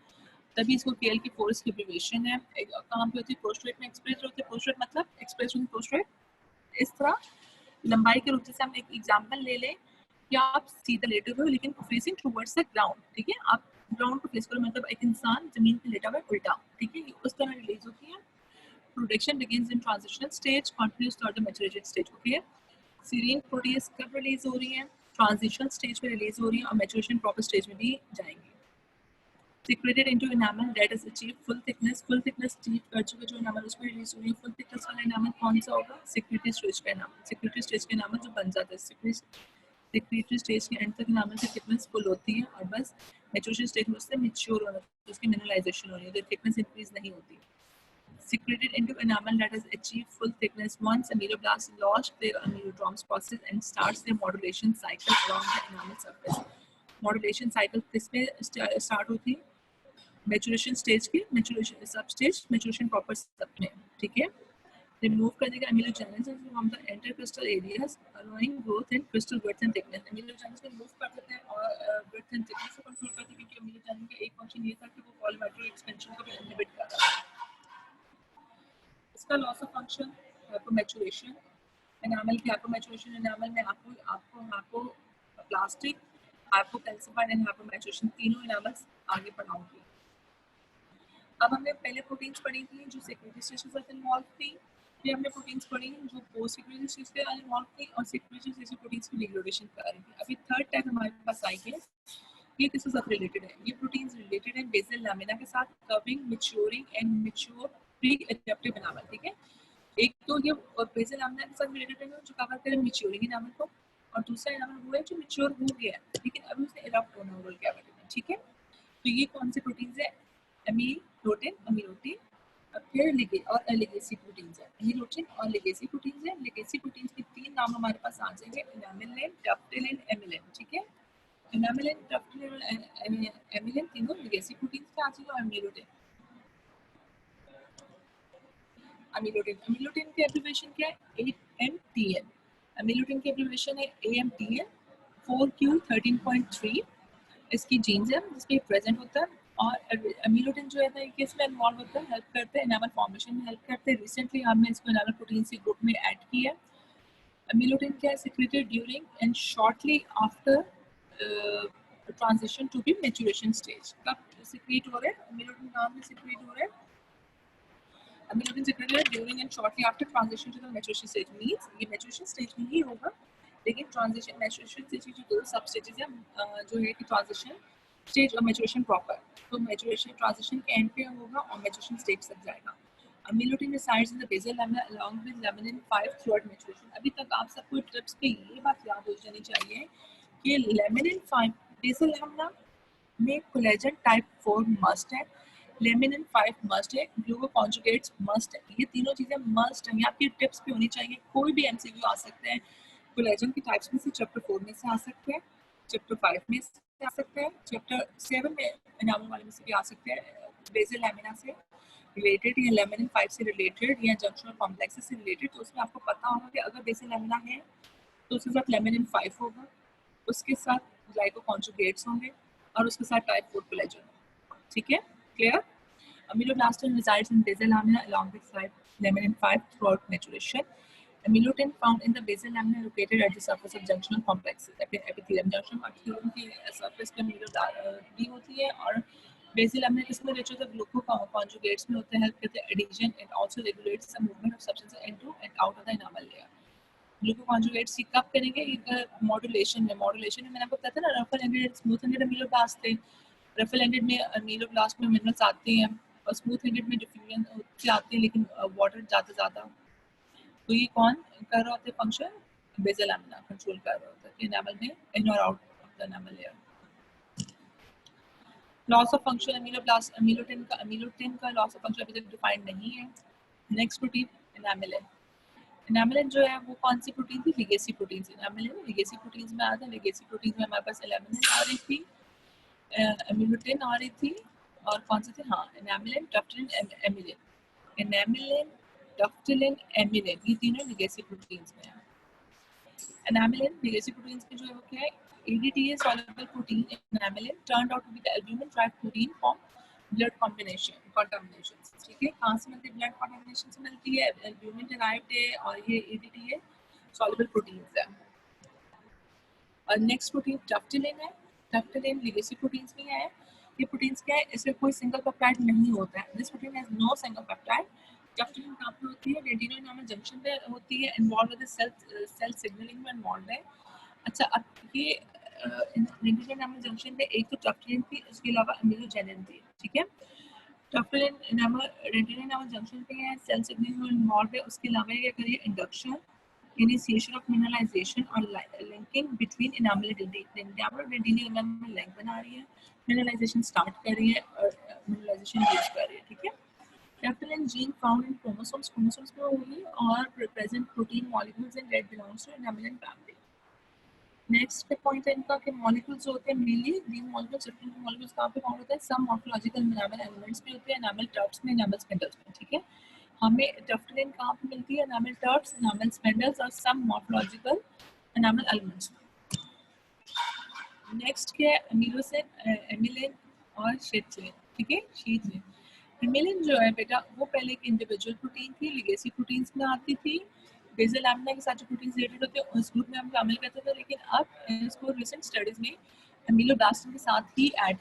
तभी इसको KLK4 की एब्रिविएशन है। कहाँ पे होती है? प्रोस्ट्रेट में एक्सप्रेस होती है। प्रोस्ट्रेट मतलब एक्सप्रेस प्रोस्ट्रेट इस तरह लंबाई के रूप से। हम एक एग्जांपल ले लें या आप सीधा लेटे हुए हो लेकिन फेसिंग टुवर्ड्स द ग्राउंड, ठीक है, आप ग्राउंड को फेस करो, मतलब एक इंसान जमीन पे लेटा हुआ है उल्टा, ठीक है, उस तरह रिलीज होती है। Production begins in transitional stage, continues throughout the maturation stage, okay? Serine protease कब रिलीज हो रही है? ट्रांजिशनल स्टेज पे रिलीज हो रही है और मैच्योरेशन प्रॉपर स्टेज में भी जाएंगी। Secreted into enamel that is achieved full thickness achieve कर चुके जो enamel उसमें रिलीज हो रही है। full thickness वाला enamel कौन सा होगा? Secretory stage का enamel, secretory stage का enamel जो बन जाता है, secretory stage के एंड तक enamel की thickness full होती है और बस maturation stage में उससे mature होना, उसकी mineralization हो रही है, तो thickness increase नहीं होती। Secreted into enamel that has achieved full thickness once ameloblasts launch their amelodromes process and starts their modulation cycle around the enamel surface. Modulation cycle किसमें start होती है? Maturation stage की, maturation sub stage, maturation proper sub में, ठीक है? Remove करने का amelogenesis from the intercrystal areas, allowing growth in crystal width and thickness. Amelogenesis को remove कर देते हैं और width and thickness को control करते हैं, क्योंकि amelogenesis का एक function ये था कि वो polymetric expansion को भी inhibit कर रहा है। इसका लॉस ऑफ फंक्शन हाइपोमैचुरेशन, एनामल की हाइपोमैचुरेशन, एनामल में आपको प्लास्टिक, हाइपोकैल्सिफाइड एंड हाइपोमैचुरेशन तीनों एनामल्स आगे पढ़ाऊंगी। अब हमने पहले प्रोटीन्स पढ़ी थी जो सेक्रेटरी स्टेज के साथ इन्वॉल्व थी, फिर हमने प्रोटीन्स पढ़ी जो पोस्ट सेक्रेटरी स्टेज के साथ इन्वॉल्व थी और सेक्रेटरी स्टेज की प्रोटीन्स की डिग्रेडेशन कर रही थी। अभी थर्ड टाइप हमारे पास आई है, ये किसके साथ रिलेटेड है? ये प्रोटीन्स रिलेटेड है बेसल लैमिना के साथ, curving, maturing and mature pre adaptive enamel, ठीक है। एक तो ये बेसल लैमिना के साथ रिलेटेड है जो कवर करे मैच्योरिंग एनामल को, और दूसरा एनामल वो है जो मैच्योर हो गया है लेकिन अभी उसे एडॉप्ट होना ओरल कैविटी में, ठीक है। तो ये कौन से प्रोटीन्स है? एमीलोटिन, अमीलोटिन, फिर लिगे और लेगेसी प्रोटीन्स है। एमीलोटिन और लेगेसी प्रोटीन्स है। लेगेसी प्रोटीन्स के तीन नाम हमारे पास आ जाएंगे, एनामिलिन, डक्टिलिन, एमिलिन, ठीक है। एनामिलिन, डक्टिलिन और एमिलिन तीनों लेगेसी प्रोटीन्स के आ जाएंगे और एमीलोटिन अमीलोटिन की एब्रिविएशन क्या है? AMTN। अमीलोटिन की एब्रिविएशन है AMTN 4Q13.3। इसकी जीन्स है जिसमें प्रेजेंट होता है और अमीलोटिन जो है कि इसमें इन्वॉल्व होता है, हेल्प करते हैं एनामल फॉर्मेशन में, हेल्प करते हैं। रिसेंटली हमने इसको एनामल प्रोटीन के ग्रुप में ऐड किया है। अमीलोटिन क्या है? Secreted during and shortly after transition to be maturation stage. कब सिक्रेट हो रहा है अमीलोटिन? नाम में सिक्रेट हो रहा है amelotin secreted during and shortly after transition to the maturation stage. Means ये मैच्योरेशन स्टेज में ही होगा, लेकिन ट्रांजिशन मैच्योरेशन स्टेज की जो दो सब स्टेजेस हैं जो है कि ट्रांजिशन स्टेज और मैच्योरेशन प्रॉपर, तो मैच्योरेशन ट्रांजिशन के एंड पे होगा और मैच्योरेशन स्टेज तक जाएगा। अमीलोटिन resides in the basal lamina along with laminin 5 throughout maturation। अभी तक आप सबको ट्रिप्स पे ये बात याद हो जानी चाहिए कि laminin 5 basal lamina में कोलेजन टाइप 4 मस्ट है, लेमिनिन 5 मस्ट है, ग्लूकोकॉन्जुगेट्स मस्ट है। ये तीनों चीजें मस्ट हैं, आपकी टिप्स पे होनी चाहिए। कोई भी एमसीक्यू आ सकते हैं कोलेजन की टाइप्स में से, चैप्टर 4 में से आ सकते हैं, चैप्टर 5 में से आ सकते हैं, चैप्टर 7 में एनामल वाले में से भी आ सकते हैं। बेसल लैमिना से रिलेटेड या लेमिनिन 5 से रिलेटेड या जंक्शनल कॉम्प्लेक्सेस से रिलेटेड, तो उसमें आपको पता होगा कि अगर बेसल लैमिना है तो उसके साथ लेमिनिन 5 होगा, उसके साथ ग्लाइकोकॉन्जुगेट्स होंगे और उसके साथ टाइप 4 कोलेजन, ठीक है, clear. Ameloblastin resides in basal lamina along with laminin 5 throughout maturation. Amelotin found in the basal lamina located at the surface of junctional complexes. Epithelium junction epithelium की surface पे भी होती है और basal lamina किसमें related है? ग्लूकोकॉन्जुगेट्स में होते हैं, हेल्प करते हैं adhesion and also regulates the movement of substances into and out of the enamel layer. Glucoconjugates कब करेंगे? एक मॉड्यूलेशन में मैंने आपको बताया था ना, ruffle ended smooth ended ameloblast थे। रफल एंडेड में अमीलोब्लास्ट में मिनरल्स आते हैं और स्मूथ एंडेड में डिफ्यूजन से आते हैं लेकिन वाटर जाता ज़्यादा। तो ये कौन कर रहा होता है फंक्शन? बेसल लैमिना कंट्रोल कर रहा होता है एनामल में इन और out of the enamel layer. Loss of function amelotin का लॉस ऑफ फंक्शन अभी तक डिफाइंड नहीं है। Next protein एनामिलिन। एनामिलिन जो है वो कौन सी प्रोटीन थी? लिगेसी प्रोटीन थी। एनामिलिन लिगेसी प्रोटीन्स में आता है। लिगेसी प्रोटीन में हमारे पास एलामिनिन आ रही थी, अमीलोटिन आ रही थी और कौन से थे? हाँ, एनामिलिन, डक्टिलिन, एमिलिन। एनामिलिन, डक्टिलिन, एमिलिन ये तीनों लिगेसी प्रोटीन्स में हैं। एनामिलिन लिगेसी प्रोटीन्स में जो है वो क्या है? ADTA soluble protein एनामिलिन turned out to be the albumin derived protein from blood contaminations, ठीक है। कहाँ से मिलती है? ब्लड कॉन्टामिनेशन से मिलती है, एल्ब्यूमिन derived है और ये ADTA soluble proteins है। और नेक्स्ट प्रोटीन टफ्टिलिन है। टफ्टिलिन लिगेसी प्रोटीन्स में है। ये प्रोटीन्स क्या है, इसमें कोई सिंगल पेप्टाइड नहीं होता है। This protein has no single peptide. Tuftelin कहाँ पे होती है, रेटिनो एनामल जंक्शन पे होती है, इन्वॉल्व विद सेल सिग्नलिंग में इन्वॉल्व है। अच्छा, अब ये रेटिनो एनामल जंक्शन पे एक तो टफ्टिलिन थी, इसके अलावा अमीलोजेनिन थी, ठीक है। टफ्टिलिन एनामल रेटिनो एनामल जंक्शन पे है, सेल सिग्नलिंग में इन्वॉल्व है। उसके अलावा ये करिए इंडक्शन, initiation of mineralization और linking between enamel and enamel और retinal enamel link बना रही है, mineralization start कर रही है और mineralization use कर रही है, ठीक है। Capillin gene found in chromosomes में होगी और present protein molecules in red belongs to enamel family। Next point है इनका कि मॉलिक्यूल्स होते हैं मेनली दी मॉलिक्यूल्स डिफरेंट मॉलिक्यूल्स कहाँ पे फाउंड होते हैं, सम मॉर्फोलॉजिकल एनामल एलिमेंट्स में होते हैं, एनामल टर्फ्स में, एनामल स्पिंडल्स में, ठीक है। हमें टफ्टिलिन कहाँ पे मिलती है, एनामल टर्फ्स, एनामल स्पिंडल्स और सम मॉर्फोलॉजिकल एनामल एलिमेंट्स। नेक्स्ट क्या है, अमीलोसिन, एमिलिन और शीटलिन, ठीक है, शीटलिन। एमिलिन जो है बेटा वो पहले एक इंडिविजुअल प्रोटीन थी, लिगेसी प्रोटीन्स में आती थी, बेसल लैमिना के साथ जो प्रोटीन्स रिलेटेड होते हैं उस ग्रुप में हम शामिल करते थे, लेकिन अब इसको रिसेंट स्टडीज में अमीलोब्लास्टिन के साथ ही ऐड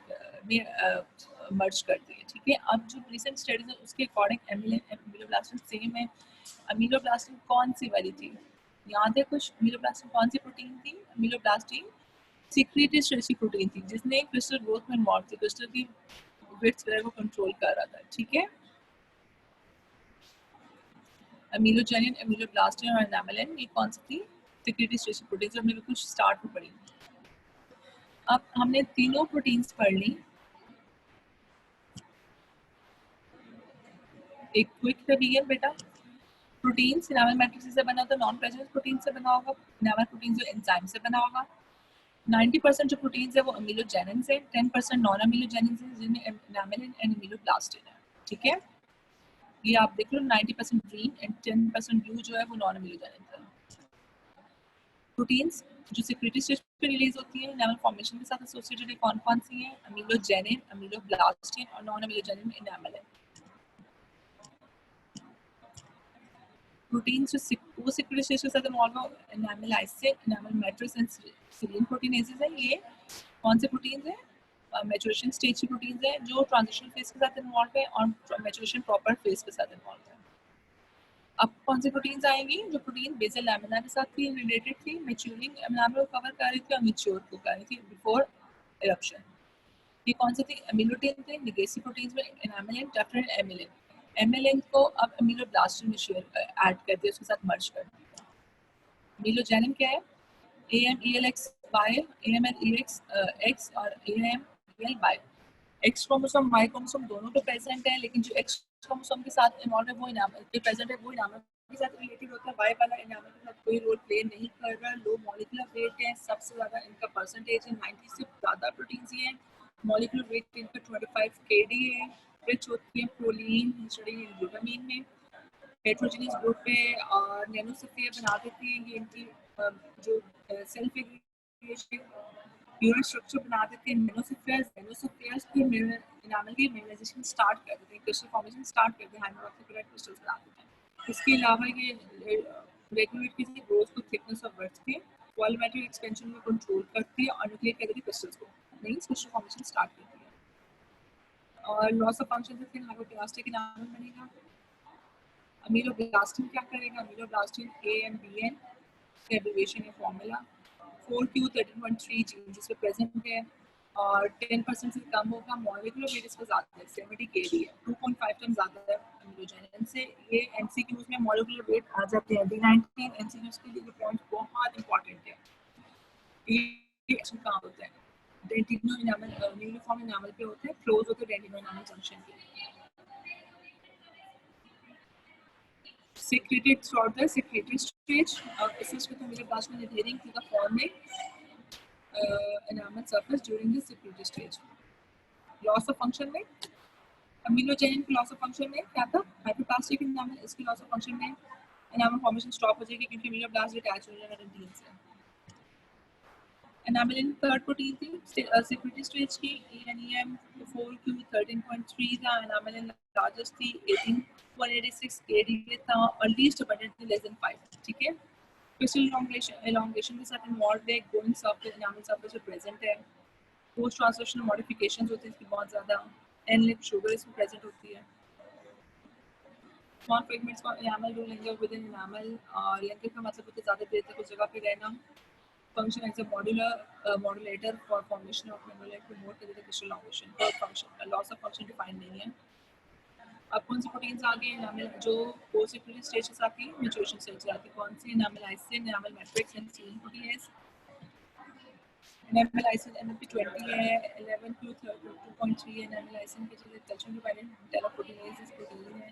में मर्ज कर दिए, ठीक है। अब जो रिसेंट स्टडीज है उसके अकॉर्डिंग एमिलिन अमीलोब्लास्टिन सेम है। अमीलोब्लास्टिन कौन सी वाली थी, याद है कुछ, अमीलोब्लास्टिन कौन सी प्रोटीन थी, अमीलोब्लास्टिन सिक्रीटरी स्ट्रेची प्रोटीन थी जिसने क्रिस्टल ग्रोथ में इन्वॉल्व थी, क्रिस्टल की विड्थ जो है वो कंट्रोल कर रहा था, ठीक है। अमीलोजेनिन, अमीलोब्लास्टिन और एनामेलिन ये कौन सी थी, सिक्रीटरी स्ट्रेची प्रोटीन, जो हमने कुछ स्टार्ट में पढ़ी। अब हमने तीनों प्रोटीन्स पढ़ ली। एक क्विक रिवीजन बेटा, प्रोटीन्स एनामल मैट्रिक्स से बना होता है, नॉन प्रेजेंस प्रोटीन से बना होगा, एनामल प्रोटीन जो एंजाइम से बना होगा। 90% जो प्रोटीन्स है वो अमीलोजेनिन से, 10% नॉन अमीलोजेनिन से जिनमें एनामेलिन एंड अमीलोब्लास्टिन है, ठीक है। ये आप देख लो 90% ग्रीन एंड 10% ब्लू जो है वो नॉन अमीलोजेनिन है। प्रोटीन्स जो सिक्रीटरी स्टेज पे रिलीज होती है एनामल फॉर्मेशन के साथ एसोसिएटेड कौन कौन सी हैं, अमीलोजेनिन, अमीलोब्लास्टिन और नॉन अमीलोजेनिन एनामेलिन। प्रोटीन्स जो वो सिक्रीटरी स्टेज के साथ इन्वॉल्व हो, enamelysin, enamel matrix and serine proteinases है। ये कौन से प्रोटीन्स हैं, मैच्योरेशन स्टेज की प्रोटीन्स हैं जो ट्रांजिशन फेज के साथ इन्वॉल्व है और मैच्योरेशन प्रॉपर फेज के साथ इन्वॉल्व है। अब कौन सी प्रोटीन्स आएंगी, जो प्रोटीन बेसल लैमिना के साथ थी, रिलेटेड थी, मैच्योरिंग एनामल को कवर कर रही थी और मैच्योर को कर रही थी बिफोर इरप्शन। ये कौन सी थी, अमीलोटिन थे, लिगेसी प्रोटीन्स में एनामेलिन, टफ्टिलिन, एमिलिन। एमिलिन को अब अमीलोब्लास्टिन में ऐड कर दिया, उसके साथ मर्ज कर दिया। अमीलोजेनिन क्या है, AMELX Y, AMLEX X और AMEL Y। X chromosome Y chromosome दोनों पे प्रेजेंट है, लेकिन जो एक्स क्रोमोसोम के साथ इन्वॉल्व है वो इनामल के प्रेजेंट है, वो इनामल के साथ रिलेटेड होता है। वाई वाला इनामल के साथ कोई रोल प्ले नहीं कर रहा। लो मॉलिक्यूलर वेट है, सबसे ज़्यादा इनका परसेंटेज है, 90 से ज़्यादा प्रोटीन्स ही हैं। मॉलिक्यूलर वेट इनका 25 kd है। रिच होती है प्रोलीन, हिस्टीडीन, ग्लूटामीन में। हेट्रोजेनियस ग्रुप पे और नैनोस्फीयर बना देती है। ये इनकी जो सेल्फ यूनिट स्ट्रक्चर बना देते हैं नैनोस्फीयर्स। नैनोस्फीयर्स के एनामल की मिनरलाइजेशन स्टार्ट कर देते हैं, क्रिस्टल फॉर्मेशन स्टार्ट करते हैं, हाइड्रोक्लोराइड क्रिस्टल्स बना देते हैं। इसके अलावा ये रेगुलेट की ग्रोथ को, थिकनेस ऑफ बर्थ के वॉल्यूमेट्रिक एक्सपेंशन को कंट्रोल करती है और न्यूक्लियर कैलोरी क्रिस्टल्स को नहीं क्रिस्टल फॉर्मेशन स्टार्ट करती है। और लॉस ऑफ फंक्शन से फिर हाइड्रोप्लास्टिक एनामल बनेगा। अमीलोब्लास्टिन क्या करेगा, अमीलोब्लास्टिन AMBN एब्रिविएशन है फॉर्मूला। 4q13.3 जीन जिसमें प्रेजेंट है और 10% से कम होगा। मॉलिक्यूलर वेट इसका ज़्यादा है, 70 kd है, 2.5 टाइम ज़्यादा है अमीलोजेनिन से। ये MCQs में मॉलिक्यूलर वेट आ जाते हैं। D19 MCQs के लिए ये पॉइंट बहुत इंपॉर्टेंट है। ये एक्शन कहाँ होता है, डेंटिनो एनामल, यूनिफॉर्म एनामल पे होते हैं, क्लोज होते हैं डेंटिनो एनामल जंक्शन पे। secreted throughout the secretory stage. Assist with ameloblast adhering to the forming enamel surface during the secretory stage. Loss of function में अमीलोजेनिन की लॉस ऑफ फंक्शन में क्या था, हाइड्रोप्लास्टिक एनामल, इसकी लॉस ऑफ फंक्शन में एनामल फॉर्मेशन स्टॉप हो जाएगी क्योंकि अमीलोब्लास्ट अटैच हो जाएगा रेटिन से। एनामेलिन थर्ड प्रोटीन थी सिक्रीटरी स्टेज की, ANEM 4q13.3 था। एनामेलिन लार्जेस्ट थी 18186 kDa था और लीस्ट अबंडेंट थी लेस देन 5, ठीक है। क्रिस्टल elongation के साथ इन्वॉल्व है, ग्रोइंग सर्फेस एनामल सर्फेस जो प्रेजेंट है, पोस्ट ट्रांसलेशनल मॉडिफिकेशंस होती है इसकी बहुत ज़्यादा, एनलिप शुगर इसमें प्रेजेंट होती है। Small fragments for enamel do linger within enamel, linger का मतलब होता है ज़्यादा देर तक उस जगह पे रहना। Function as a modulator for formation of memory promote करते हैं क्रिस्टल elongation का function, loss of function define नहीं है। अब कौन सी प्रोटीन्स आ गई एनामल जो पोस्ट सेक्रेटरी स्टेजेस आती है, मैच्योरेशन स्टेज आती है, कौन सी enamelysin, enamel matrix and serine proteinase. Enamelysin MMP20 है, 11 to 2.3 एनामल लाइसिन के जो कल्चर डिपेंडेंट टेलोप्रोटीनेज इस प्रोटीन है।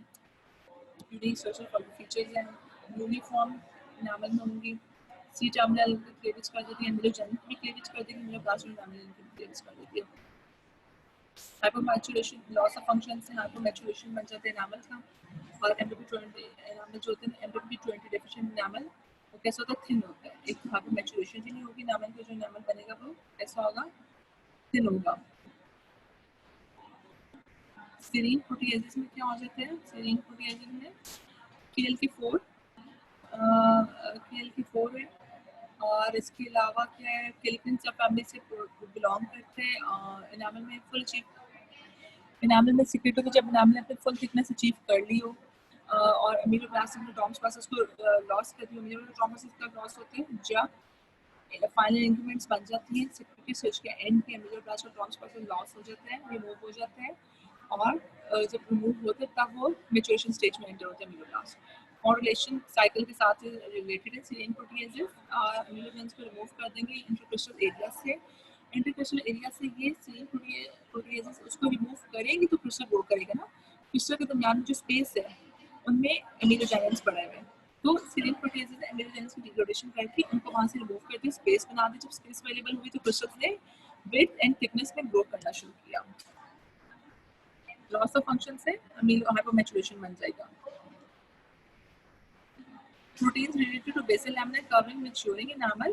यूनिक सोशल फीचर्स हैं, यूनिफॉर्म एनामल में होंगी, सी टर्मिनल क्लीवेज कर देती है, एमिलोजेनिक भी क्लीवेज कर देती है, एमिलोब्लास्ट एनामल क्लीवेज कर देती है। हाइपोमैचुरेशन, लॉस ऑफ फंक्शन से हाइपोमैचुरेशन बन जाते हैं एनामल का, और MMP20 एनामल जो होते हैं MMP20 डेफिशिएंट एनामल वो कैसा होता है, थिन होता है। एक हाइपोमैचुरेशन ही नहीं होगी एनामल का, जो एनामल बनेगा वो कैसा होगा, थिन होगा। सीरीन प्रोटीएसिस में क्या हो जाते हैं, सीरीन प्रोटीएसिस में KLK4 KLK4 है, और इसके अलावा क्या है, केलिकिन सब फैमिली से बिलोंग करते हैं। एनामल में फुल अचीव, एनामल में सीक्रेट होकर जब एनामल ने अपनी फुल थिकनेस अचीव कर ली हो, और अमीलोब्लास्ट ने डॉम्स प्रोसेस को लॉस कर दिया, अमीलोब्लास्ट कब लॉस होते हैं, जब फाइनल इंक्रीमेंट्स बन जाती हैं सेक्रेटरी स्विच के एंड पे, अमीलोब्लास्ट और डॉम्स प्रोसेस लॉस हो जाते हैं, रिमूव हो जाते हैं, और जब रिमूव होते हैं तब वो मैच्योरेशन स्टेज में एंटर होते हैं अमीलोब्लास्ट। मॉड्यूलेशन साइकिल के साथ रिलेटेड है, सीरीन प्रोटीएजेस अमीलोजेंस को रिमूव कर देंगे इंटरक्रिस्टल एरिया से, इंटरक्रिस्टल एरिया से ये सीरीन प्रोटीएजेस उसको रिमूव करेंगे तो क्रिस्टल ग्रो करेगा ना, क्रिस्टल के दरमियान जो स्पेस है उनमें अमीलोजेनेंस पड़े हुए हैं, तो सीरीन प्रोटीएजेस अमीलोजेनेंस की डिग्रेडेशन करके उनको वहाँ से रिमूव करके स्पेस बना दी, जब स्पेस अवेलेबल हुई तो क्रिस्टल्स ने विड्थ एंड थिकनेस में ग्रो करना शुरू किया। लॉस ऑफ फंक्शन से अमीलो हाइपोमैचुरेशन बन जाएगा। Proteins related to basal lamina covering maturing enamel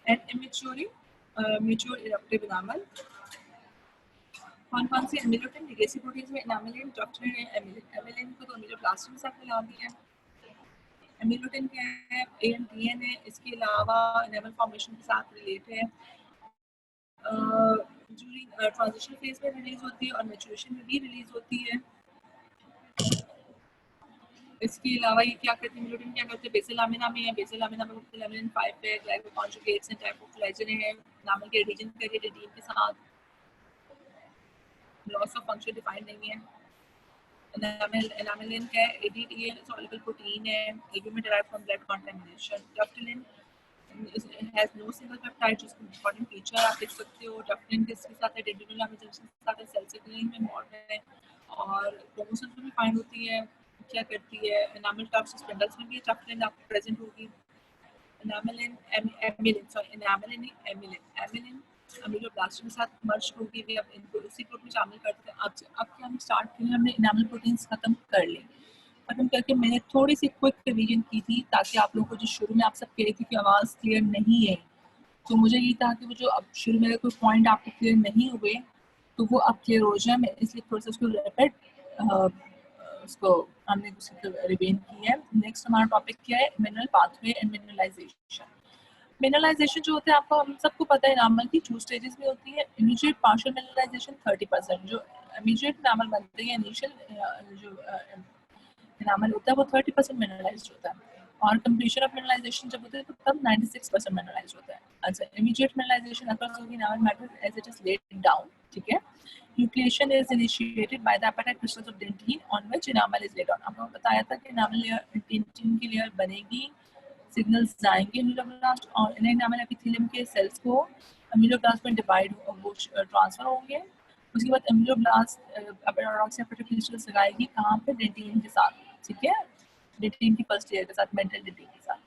and mature eruptive enamel. कौन से एमिलोटिन लिगेसी प्रोटीन्स में एनामिलिन, डॉक्ट्रिन है एमिलिन, एमिलिन को तो अमीलोब्लास्ट के साथ मिला दिया है। एमिलोटिन क्या है, ANDN है, इसके अलावा एनामल फॉर्मेशन के साथ रिलेट है, ट्रांजिशन फेज में रिलीज होती है और मैच्योरेशन में भी रिलीज होती है। इसके अलावा ये क्या करते हैं, एमिलोटिन क्या करते हैं, बेसल लामिना में है, बेसल लामिना में लैमिनिन 5 है, ग्लाइकोकॉन्जुगेट्स एंड टाइपोफ्लाजेन है, एनामल के एडिशन करिए एडिन के साथ। लॉस ऑफ फंक्शन डिफाइन नहीं है। एनामिलिन क्या है, ADTA सॉल्युबल प्रोटीन है, albumin derived from blood contamination. Tuftelin has no single peptide, जिसका इंपॉर्टेंट फीचर आप देख सकते हो, डक्टिलिन किसके साथ है, डेंड्रिटिक के साथ है, सेल सिग्नलिंग में इन्वॉल्व है, और क्रोमोसोम में भी फाइंड होती है, क्या करती है, एनामल टफ्ट स्पिंडल्स में भी डक्टिलिन आपको प्रेजेंट होगी। एनामिलिन एमिलिन सॉरी एनामिलिन एमिलिन अमीलोब्लास्ट के साथ मर्ज होगी, भी अब इनको उसी ग्रुप में शामिल करते हैं। अब क्या हम स्टार्ट करें, हमने एनामल प्रोटीन्स खत्म कर लिए, खत्म करके मैंने थोड़ी सी क्विक रिवीजन की थी ताकि आप लोगों को जो शुरू में आप सब कह रही थी कि आवाज़ क्लियर नहीं है, तो मुझे ये था कि वो जो अब शुरू में कोई पॉइंट आपको क्लियर नहीं हुए तो वो अब क्लियर हो जाए, मैं इसलिए थोड़ा सा उसको रैपिड उसको हमने रिवीजन की है। नेक्स्ट हमारा टॉपिक क्या है, mineral pathway and mineralisation. Mineralisation जो होता है आपको हम सबको पता है एनामल की 2 स्टेजेस में होती है। इमीडिएट पार्शियल मिनरलाइजेशन 30%, जो इमीडिएट एनामल बनते हैं, इनिशियल जो एनामल होता है वो 30% मिनरलाइज्ड होता है, और कंप्लीशन ऑफ मिनरलाइजेशन जब होता है तो तब 96% मिनरलाइज्ड होता है। अच्छा, इमीडिएट मिनरलाइजेशन अकर्स होगी enamel matter as it is laid down, ठीक है। Nucleation is initiated by the apatite crystals of dentin on which enamel is laid down. आपको बताया था कि एनामल लेयर डेंटिन की लेयर बनेगी, सिग्नल्स जाएंगे अमीलोब्लास्ट और एनामल एपिथेलियम के सेल्स को अमीलोब्लास्ट में डिवाइड वो ट्रांसफर होंगे। उसके बाद अमीलोब्लास्ट एपिथेलियम क्रिस्टल्स लगाएगी कहाँ पे, डेंटिन के साथ, ठीक है, डेंटिन की फर्स्ट लेयर के साथ, मेंटल डेंटिन के साथ।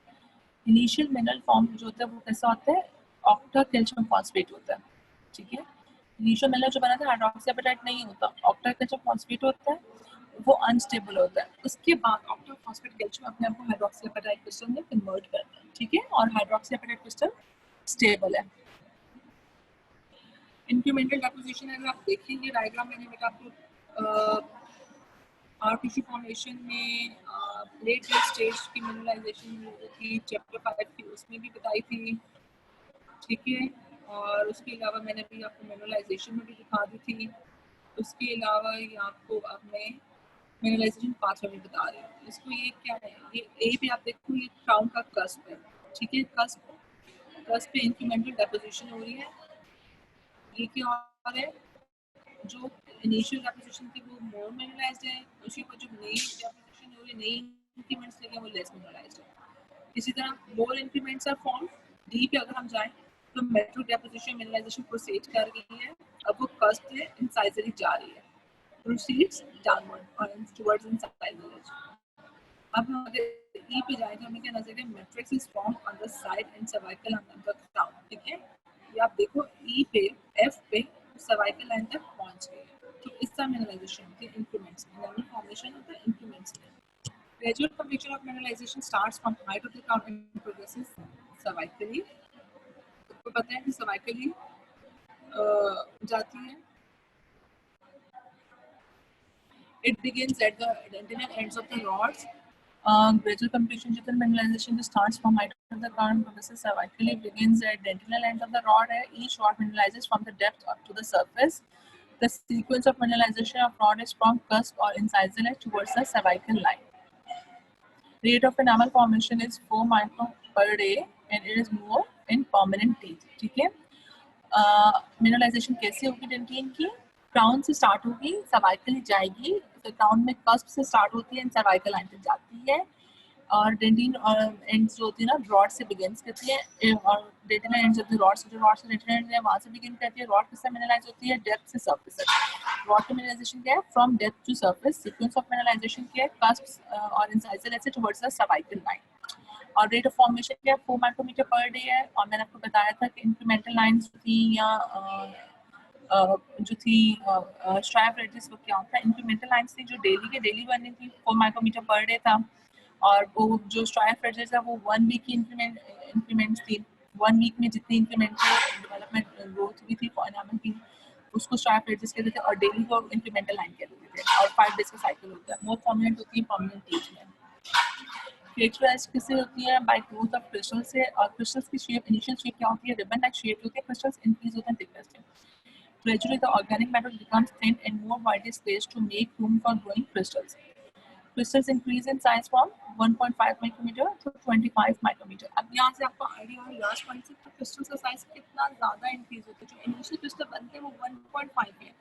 इनिशियल मिनरल फॉर्म जो होता है वो कैसा होता है, ऑक्टा कैल्शियम फॉस्फेट होता है, ठीक है। इनिशियल मिनरल जो बना था हाइड्रोक्सी एपेटाइट नहीं होता, ऑक्टा कैल्शियम फॉस्फेट होता है, वो अनस्टेबल होता है। उसके बाद ऑक्टा फॉस्फेट कैल्शियम अपने आप को हाइड्रोक्सी एपेटाइट क्रिस्टल में कन्वर्ट करता है, ठीक है, और हाइड्रोक्सी एपेटाइट क्रिस्टल स्टेबल है। इंक्रीमेंटल डेपोजिशन अगर आप देखेंगे डायग्राम में, बेटा आपको टिश्यू फॉर्मेशन में लेट स्टेज की मिनरलाइजेशन थी चैप्टर 5 की, उसमें भी बताई थी, ठीक है। और उसके अलावा मैंने भी आपको मिनरलाइजेशन में भी दिखा दी थी। उसके अलावा ये आपको अब मैं मिनरलाइजेशन पाथवे में बता रही हूँ। इसको ये क्या है, ये ए पे आप देखो ये क्राउन का कस्प है, ठीक है। कस्प पे इंक्रीमेंटल डेपोजिशन हो रही है। ये क्या और है, जो इनिशियल डेपोजिशन थी वो मोर मिनरलाइज्ड है, उसी पर जो नई डेपोजिशन हो रही है, नई इंक्रीमेंट्स लगे वो लेस मिनरलाइज्ड है। इसी तरह मोर इंक्रीमेंट्स आर फॉर्म। डी पे अगर हम जाएं तो मेट्रो डेपोजिशन मिनरलाइजेशन प्रोसीड कर रही है, अब वो कस्प है इंसाइजरी जा रही है, प्रोसीड्स डाउनवर्ड और टुवर्ड्स इंसाइजरी। अब हम अगर ई पे जाएं तो हमें क्या नजर है, matrix is form on the side and cervical line of the crown, ठीक है। ये आप देखो ई पे एफ पे सर्वाइकल लाइन तक पहुंच गए, तो इसका मिनरलाइजेशन होती है इंक्रीमेंट्स में, यानी फॉर्मेशन होता है इंक्रीमेंट्स में। Gradual completion of mineralization starts from height of the crown and progresses cervically। आपको पता है कि cervically जाती है। It begins at the dentinal ends of the rods। Gradual completion of mineralization starts from height of the crown and progresses cervically, begins at dentinal ends of the rod है। Each rod mineralizes from the depth up to the surface। The sequence of mineralization of rod is from cusp or incisal edge towards the cervical line। Rate of enamel formation is 4 micron per day and it is more in permanent teeth, ठीक है। Mineralisation कैसे होगी dentin की, crown से start होगी, cervical जाएगी, फिर crown में कस्प से स्टार्ट होती है एंड सर्वाइकल लाइन तक जाती है। और डेंटिन एंड्स जो होती है ना रॉड से बिगिंस करती है, और dentin ends of the rod से, जो रॉड से डेंटिन एंड है वहां से बिगिन करती है। रॉड किससे मिनरलाइज होती है, डेप्थ से सरफेस तक। रॉड की मिनरलाइजेशन क्या है, from depth to surface. Sequence of mineralisation क्या है, कस्प और इंसाइजल ऐसे टुवर्ड्स द सर्वाइकल लाइन। और रेट ऑफ फॉर्मेशन क्या है, 4 माइक्रोमीटर पर डे है। और मैंने आपको बताया था कि इंक्रीमेंटल लाइंस थी या जो थी स्ट्रैप रेडियस वो क्या होता है, इंक्रीमेंटल लाइंस थी जो डेली के डेली बननी थी, 4 माइक्रोमीटर पर डे था। और वो जो स्ट्रैप रेडियस है वो 1 वीक की इंक्रीमेंट्स थी। 1 वीक में जितनी इंक्रीमेंटल डेवलपमेंट ग्रोथ हुई थी एनामल की उसको स्ट्रैप रेडियस कहते थे, और डेली को इंक्रीमेंटल लाइन कहते थे। और 5 डेज का साइकिल होता है। मोस्ट प्रोमिनेंट होती है परमानेंट टीथ में। कैरेक्टराइज्ड किससे होती है, बाय ग्रोथ ऑफ क्रिस्टल से। और क्रिस्टल्स की शेप, इनिशियल शेप क्या होती है, रिबन लाइक शेप होती है। क्रिस्टल्स इंक्रीज होते हैं थिकनेस में। Gradually, the organic matter becomes thin and more widely spaced to make room for growing crystals. Crystals increase in size from 1.5 micrometer to 25 micrometer। अब यहाँ से आपको आइडिया है लास्ट पॉइंट से कि क्रिस्टल्स का साइज कितना ज़्यादा इंक्रीज होता है। जो इनिशियल क्रिस्टल बनते हैं वो 1.5 है,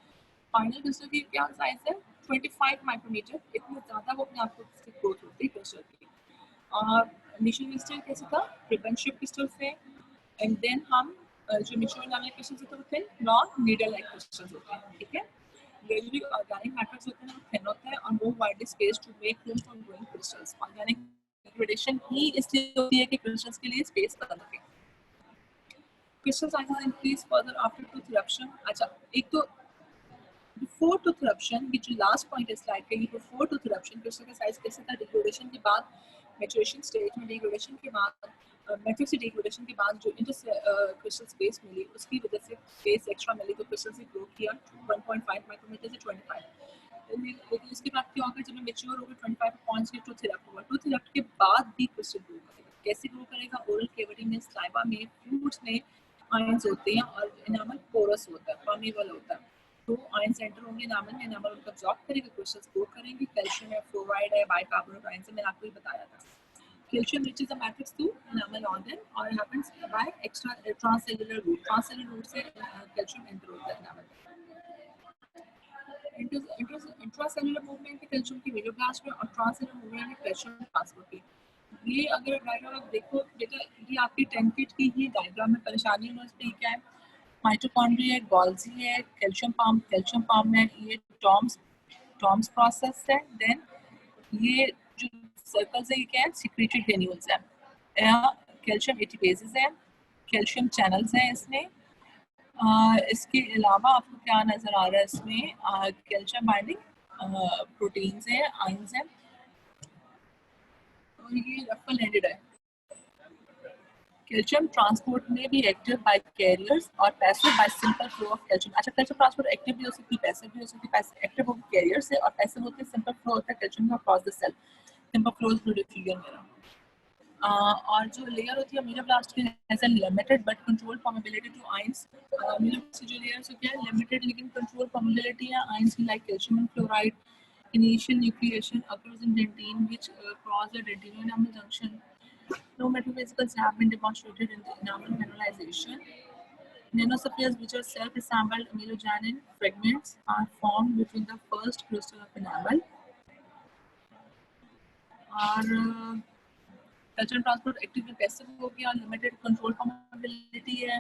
फाइनल क्रिस्टल की क्या साइज है 25 माइक्रोमीटर। इतनी ज़्यादा वो अपने आप को ग्रोथ होती है क्रिस्टल की। और इनिशियल क्रिस्टल कैसे था, रिबन शेप क्रिस्टल से, एंड देन हम जो मिक्सचर नाम क्रिस्टल्स होते हैं वो thin long needle like crystals होते हैं, ठीक है। ग्रेजुअली ऑर्गेनिक मैटर्स होते हैं वो थिन होता है और more widely space to make room for growing crystals. Organic degradation ही इसलिए होती है कि क्रिस्टल्स के लिए स्पेस बन सके। Crystal sizes increase further after tooth eruption. अच्छा, एक तो बिफोर टूथ इरप्शन, ये जो लास्ट पॉइंट है स्लाइड का, ये बिफोर टूथ इरप्शन क्रिस्टल का साइज कैसे था, डिग्रेडेशन के बाद, मैच्योरेशन स्टेज में, डिग्रेडेशन के बाद, मैट्रिक्स से डिग्रेडेशन के बाद जो क्रिस्टल स्पेस मिली उसकी वजह से स्पेस एक्स्ट्रा मिली तो क्रिस्टल से ग्रो किया 1.5 माइक्रोमीटर से 25। लेकिन इसके बाद क्या होगा, जब मेच्योर होगा 25 पॉइंट्स की टूथ इरप्ट होगा। टूथ इरप्ट के बाद भी क्रिस्टल ग्रो करेगा। कैसे ग्रो करेगा, ओरल कैविटी में, स्लाइवा में, फ्रूट्स में आयंस होते हैं और एनामल पोरस होता है, परमेबल होता है। तो आयन सेंटर होंगे एनामल में, एनामल उनको अब्सॉर्ब करेगा, क्रिस्टल्स ग्रो करेंगे। कैल्शियम है, फ्लोराइड है, बाइकार्बोनेट आयन से मैंने आपको ही बताया था। Calcium reaches the matrix to enamel organ or happens by extra transcellular route। Transcellular route से calcium enter होता है enamel में। इंट्रासेलुलर मूवमेंट है कैल्शियम की वेलोब्लास्ट में, और ट्रांससेलुलर मूवमेंट है कैल्शियम ट्रांसपोर्ट की। ये अगर डायग्राम आप देखो बेटा, ये आपकी 10 किट की ही डायग्राम में परेशानी है। पे क्या है, माइटोकॉन्ड्रिया है, गोल्जी है, कैल्शियम पम्प है, ये टॉम्स प्रोसेस है। देन ये जो सर्कल्स है ये क्या है, सिक्रीटरी ग्रेन्यूल्स है, कैल्शियम एटीपेजेस है, कैल्शियम चैनल्स हैं इसमें। इसके अलावा आपको क्या नजर आ रहा है इसमें, कैल्शियम बाइंडिंग प्रोटीन्स हैं, आयंस हैं, और ये रफल एंडेड है। कैल्शियम ट्रांसपोर्ट में भी एक्टिव बाय कैरियर्स और passive bye simple flow of calcium. अच्छा, कैल्शियम ट्रांसपोर्ट एक्टिव भी हो सकती है, पैसिव भी हो सकती है। पैसिव एक्टिव होगी कैरियर से और पैसिव होती है सिंपल फ्लो होता है कैल्शियम का across the cell. Simple flow diffusion मेरा। और जो लेयर होती है अमीलोब्लास्ट की has a limited but control permeability to ions. Ameloblast की जो लेयर्स होती है लिमिटेड लेकिन कंट्रोल परमेबिलिटी है आयंस की, like calcium and chloride. Initial nucleation occurs in dentine which cross the dentino-enamel junction. No metaphysical have been demonstrated in the enamel mineralization. Nanospheres, which are self-assembled amelogenin fragments, are formed between the first crystal of enamel. और culture transport active में passive हो गया, limited control permeability है।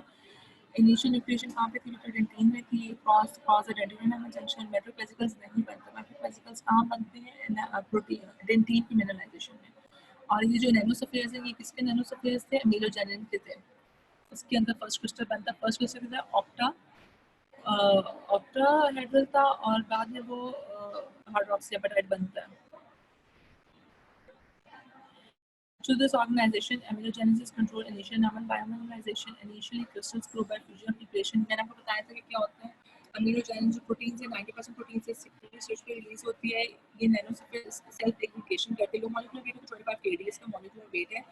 Initial nucleation कहाँ पे थी? Dentin में थी। Cross डेंटिनो-एनामल junction. मेट्रोवेसिकल्स नहीं बनते। मेट्रोवेसिकल्स कहाँ बनते हैं? प्रोटीन डेंटिन की मिनरलाइजेशन में। और ये जो नैनोस्फीयर्स है ये किसके नैनोस्फीयर्स थे? अमीलोजेनिन के थे। इसके अंदर फर्स्ट क्रिस्टल बनता है। फर्स्ट क्रिस्टल था ऑक्टाहेड्रल था और बाद में वो हाइड्रोक्सीएपेटाइट बनता है। To this organization, amelogenesis control initial enamel biomineralization, initially crystals grow by fusion of nucleation। मैंने आपको बताया था कि क्या होता है अमीलोजेनिन जो प्रोटीन है 90% प्रोटीन से सेकेंडरी स्टेज पे रिलीज होती है। ये नैनोस्फीयर सेल्फ एग्रीगेशन करते हैं। लो मॉलिक्यूलर वेट है तो 25 kDa इसका मॉलिक्यूलर वेट है।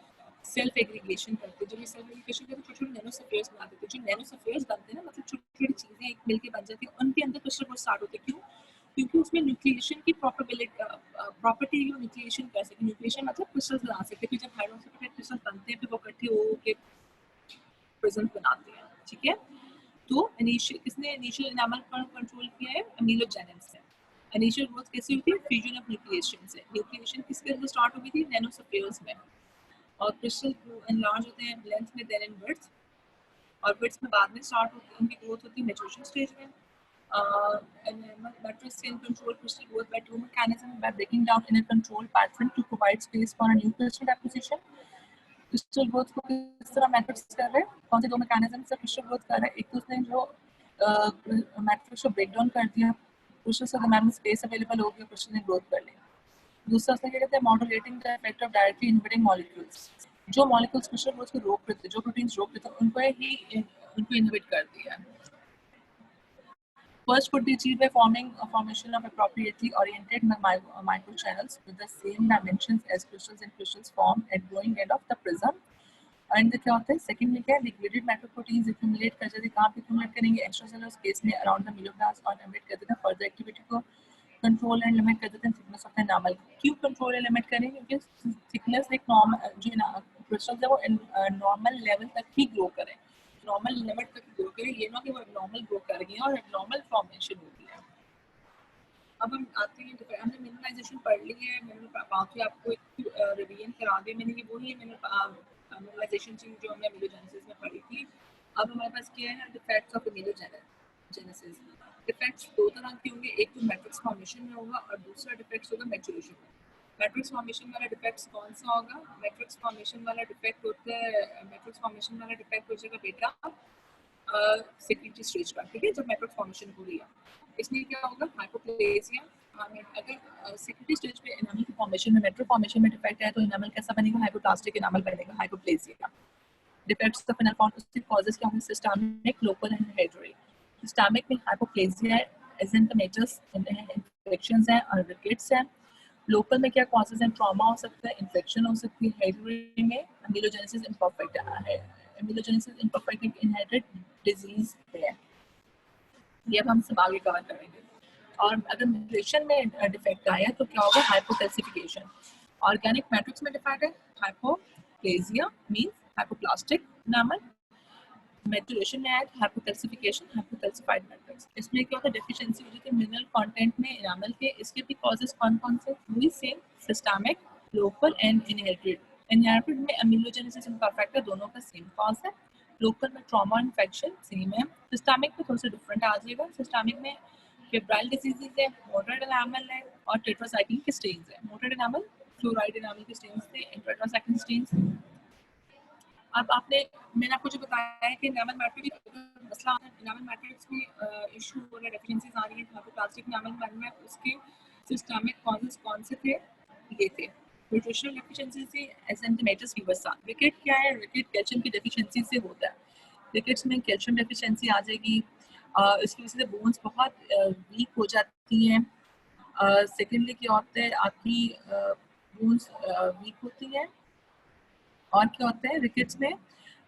सेल्फ एग्रीगेशन करते हैं। जब ये सेल्फ एग्रीगेशन करते हैं छोटे छोटे नैनोस्फीयर्स बना देते हैं। जो नैनोस्फीयर्स बनते हैं ना मतलब छोटी छोटी चीजें एक मिलके बन जाती है, उनके अंदर क्रिस्टल ग्रोथ स्टार्ट होते हैं। क्यों? क्योंकि उसमें न्यूक्लिएशन की प्रॉपर्टी न्यूक्लिएशन कर सके। न्यूक्लिएशन मतलब क्रिस्टल्स बना सकते हैं। जब हाइड्रोक्सीएपेटाइट क्रिस्टल्स बनते हैं फिर वो इकट्ठे होके प्रिज्म बनाते हैं। ठीक है, तो किसने इनिशियल एनामल पर कंट्रोल किया है? अमीलोजेनिन से। इनिशियल ग्रोथ कैसे होती है? फ्यूजन ऑफ न्यूक्लिएशन से। न्यूक्लिएशन किसके अंदर स्टार्ट हुई थी? नैनोस्फीयर्स में। और क्रिस्टल एनलार्ज होते हैं लेंथ में, देन इन विड्थ, और विड्थ में बाद में स्टार्ट होती है उनकी ग्रोथ होती है मैच्योरेशन स्टेज में। Matrix can control crystal growth by two mechanisms: by breaking down in a controlled pattern to provide space for a new crystal deposition. Crystal growth को किस तरह मैट्रिक्स कर रहे हैं? कौन से दो मैकेनिज्म से क्रिस्टल ग्रोथ कर रहे हैं? एक तो उसने जो मैट्रिक्स को ब्रेक डाउन कर दिया, क्रिस्टल से दरम्यान में स्पेस अवेलेबल हो गया, क्रिस्टल ने ग्रोथ कर ली। दूसरा उसने क्या कहते हैं? Modulating the effect of directly inhibiting molecules. जो मॉलिक्यूल्स क्रिस्टल ग्रोथ को रोक रहे थे, जो प्रोटीन्स रोक रहे थे, उनको इनहिबिट कर दिया। First could be achieved by formation of appropriately oriented microchannels with the same dimensions as crystals and crystals formed at growing end of the prism. And क्या होता है? सेकंड में क्या है? लिक्विडेड मैक्रोप्रोटीन्स एक्यूमुलेट कर जाते हैं। कहाँ पे एक्यूमुलेट करेंगे? एक्स्ट्रासेलुलर स्पेस में अराउंड द अमीलोब्लास्ट, और एमिट कर देते हैं फर्दर एक्टिविटी को कंट्रोल एंड लिमिट कर देते हैं थिकनेस ऑफ द एनामल। क्यों कंट्रोल एंड लिमिट करेंगे? क्योंकि थिकनेस एक नॉर्मल जो क्रिस्टल्स है वो नॉर्मल लेवल तक ही ग्रो करें, नॉर्मल लिमिट तक ग्रो करें। ये ना कि वो एब्नॉर्मल ग्रो कर रही है और एब्नॉर्मल फॉर्मेशन होती है। अब हम आते हैं, हमने मिनरलाइजेशन पढ़ ली है। मैंने बाकी आपको एक रिवीजन करा दिया मैंने। ये वही है मिनरलाइजेशन चीज जो हमने अमीलोजेनेसिस में पढ़ी थी। अब हमारे पास क्या है? Defects of अमीलोजेनेसिस। डिफेक्ट्स दो तरह के होंगे, एक तो मैट्रिक्स फॉर्मेशन में होगा और दूसरा डिफेक्ट्स होगा मैच्योरेशन में। मैट्रिक्स फॉर्मेशन वाला डिफेक्ट्स कौन सा होगा? मैट्रिक्स फॉर्मेशन वाला डिफेक्ट होता है, मैट्रिक्स फॉर्मेशन वाला डिफेक्ट हो जाएगा बेटा सेकेंडरी स्टेज का। ठीक है, जब मैट्रिक्स फॉर्मेशन हो रही है इसमें क्या होगा? हाइपोप्लेजिया। अगर सेकेंडरी स्टेज पे एनामल की फॉर्मेशन में मैट्रिक फॉर्मेशन में डिफेक्ट है तो एनामल कैसा बनेगा? हाइपोप्लास्टिक एनामल बनेगा, hypoplasia. Defects of enamel constitutive causes क्या होंगे? Systemic, local and hereditary. Systemic में हाइपोप्लेजिया, एजेंथमेटस इन्फेक्शंस हैं और रिकेट्स हैं। लोकल में क्या कॉजेज हैं? ट्रॉमा हो सकता है, इन्फेक्शन हो सकती है। हेरिडिटरी में अमीलोजेनेसिस इम्परफेक्ट है। अमीलोजेनेसिस इम्परफेक्ट एक इनहेरिटेड डिजीज है। ये अब हम सब आगे कवर करेंगे। और अगर न्यूट्रिशन में डिफेक्ट आया तो क्या होगा? हाइपोकैल्सिफिकेशन। ऑर्गेनिक मैट्रिक्स में डिफेक्ट है, hypoplasia means hypoplastic enamel. Maturation में ऐड हाइपोकैल्सिफिकेशन, हाइपोकैल्सिफाइड मैट्रिक्स। इसमें क्या होता है? डेफिशिएंसी हो जाती है मिनरल कंटेंट में एनामल के। इसके भी कॉजेस कौन कौन से? वही same, systemic, local and inherited. Inherited में अमीलोजेनेसिस इम्परफेक्ट है, दोनों का सेम कॉज है। लोकल में ट्रॉमा इन्फेक्शन सेम है। सिस्टमिक में थोड़ा सा डिफरेंट आ जाएगा। सिस्टमिक में फेब्राइल डिजीजेस है, मोटेड एनामल है और टेट्रासाइक्लिन के स्टेन्स है। मोटेड एनामल फ्लोराइड एनामल के स्टेन्स थे, टेट्रासाइक्लिन स्टेन्स। अब मैंने आपको जो बताया है कि एनामल मैट्रिक्स मसला आता है, एनामल मैट्रिक्स में इशू हो रहा है, डेफिशिएंसीज आ रही है, प्लास्टिक एनामल बनना है, उसके सिस्टमिक कॉजेस कौन से थे? ये थे न्यूट्रिशनल डेफिशिएंसी से, एसेंथमेटस फीवर सा। रिकेट क्या है? रिकेट कैल्शियम की डेफिशिएंसी से होता है। रिकेट्स में कैल्शियम डेफिशिएंसी आ जाएगी, इसकी वजह से बोन्स बहुत वीक हो जाती हैं। सेकेंडली क्या होता है? आपकी बोन्स वीक होती हैं। और क्या होता है रिकेट्स में,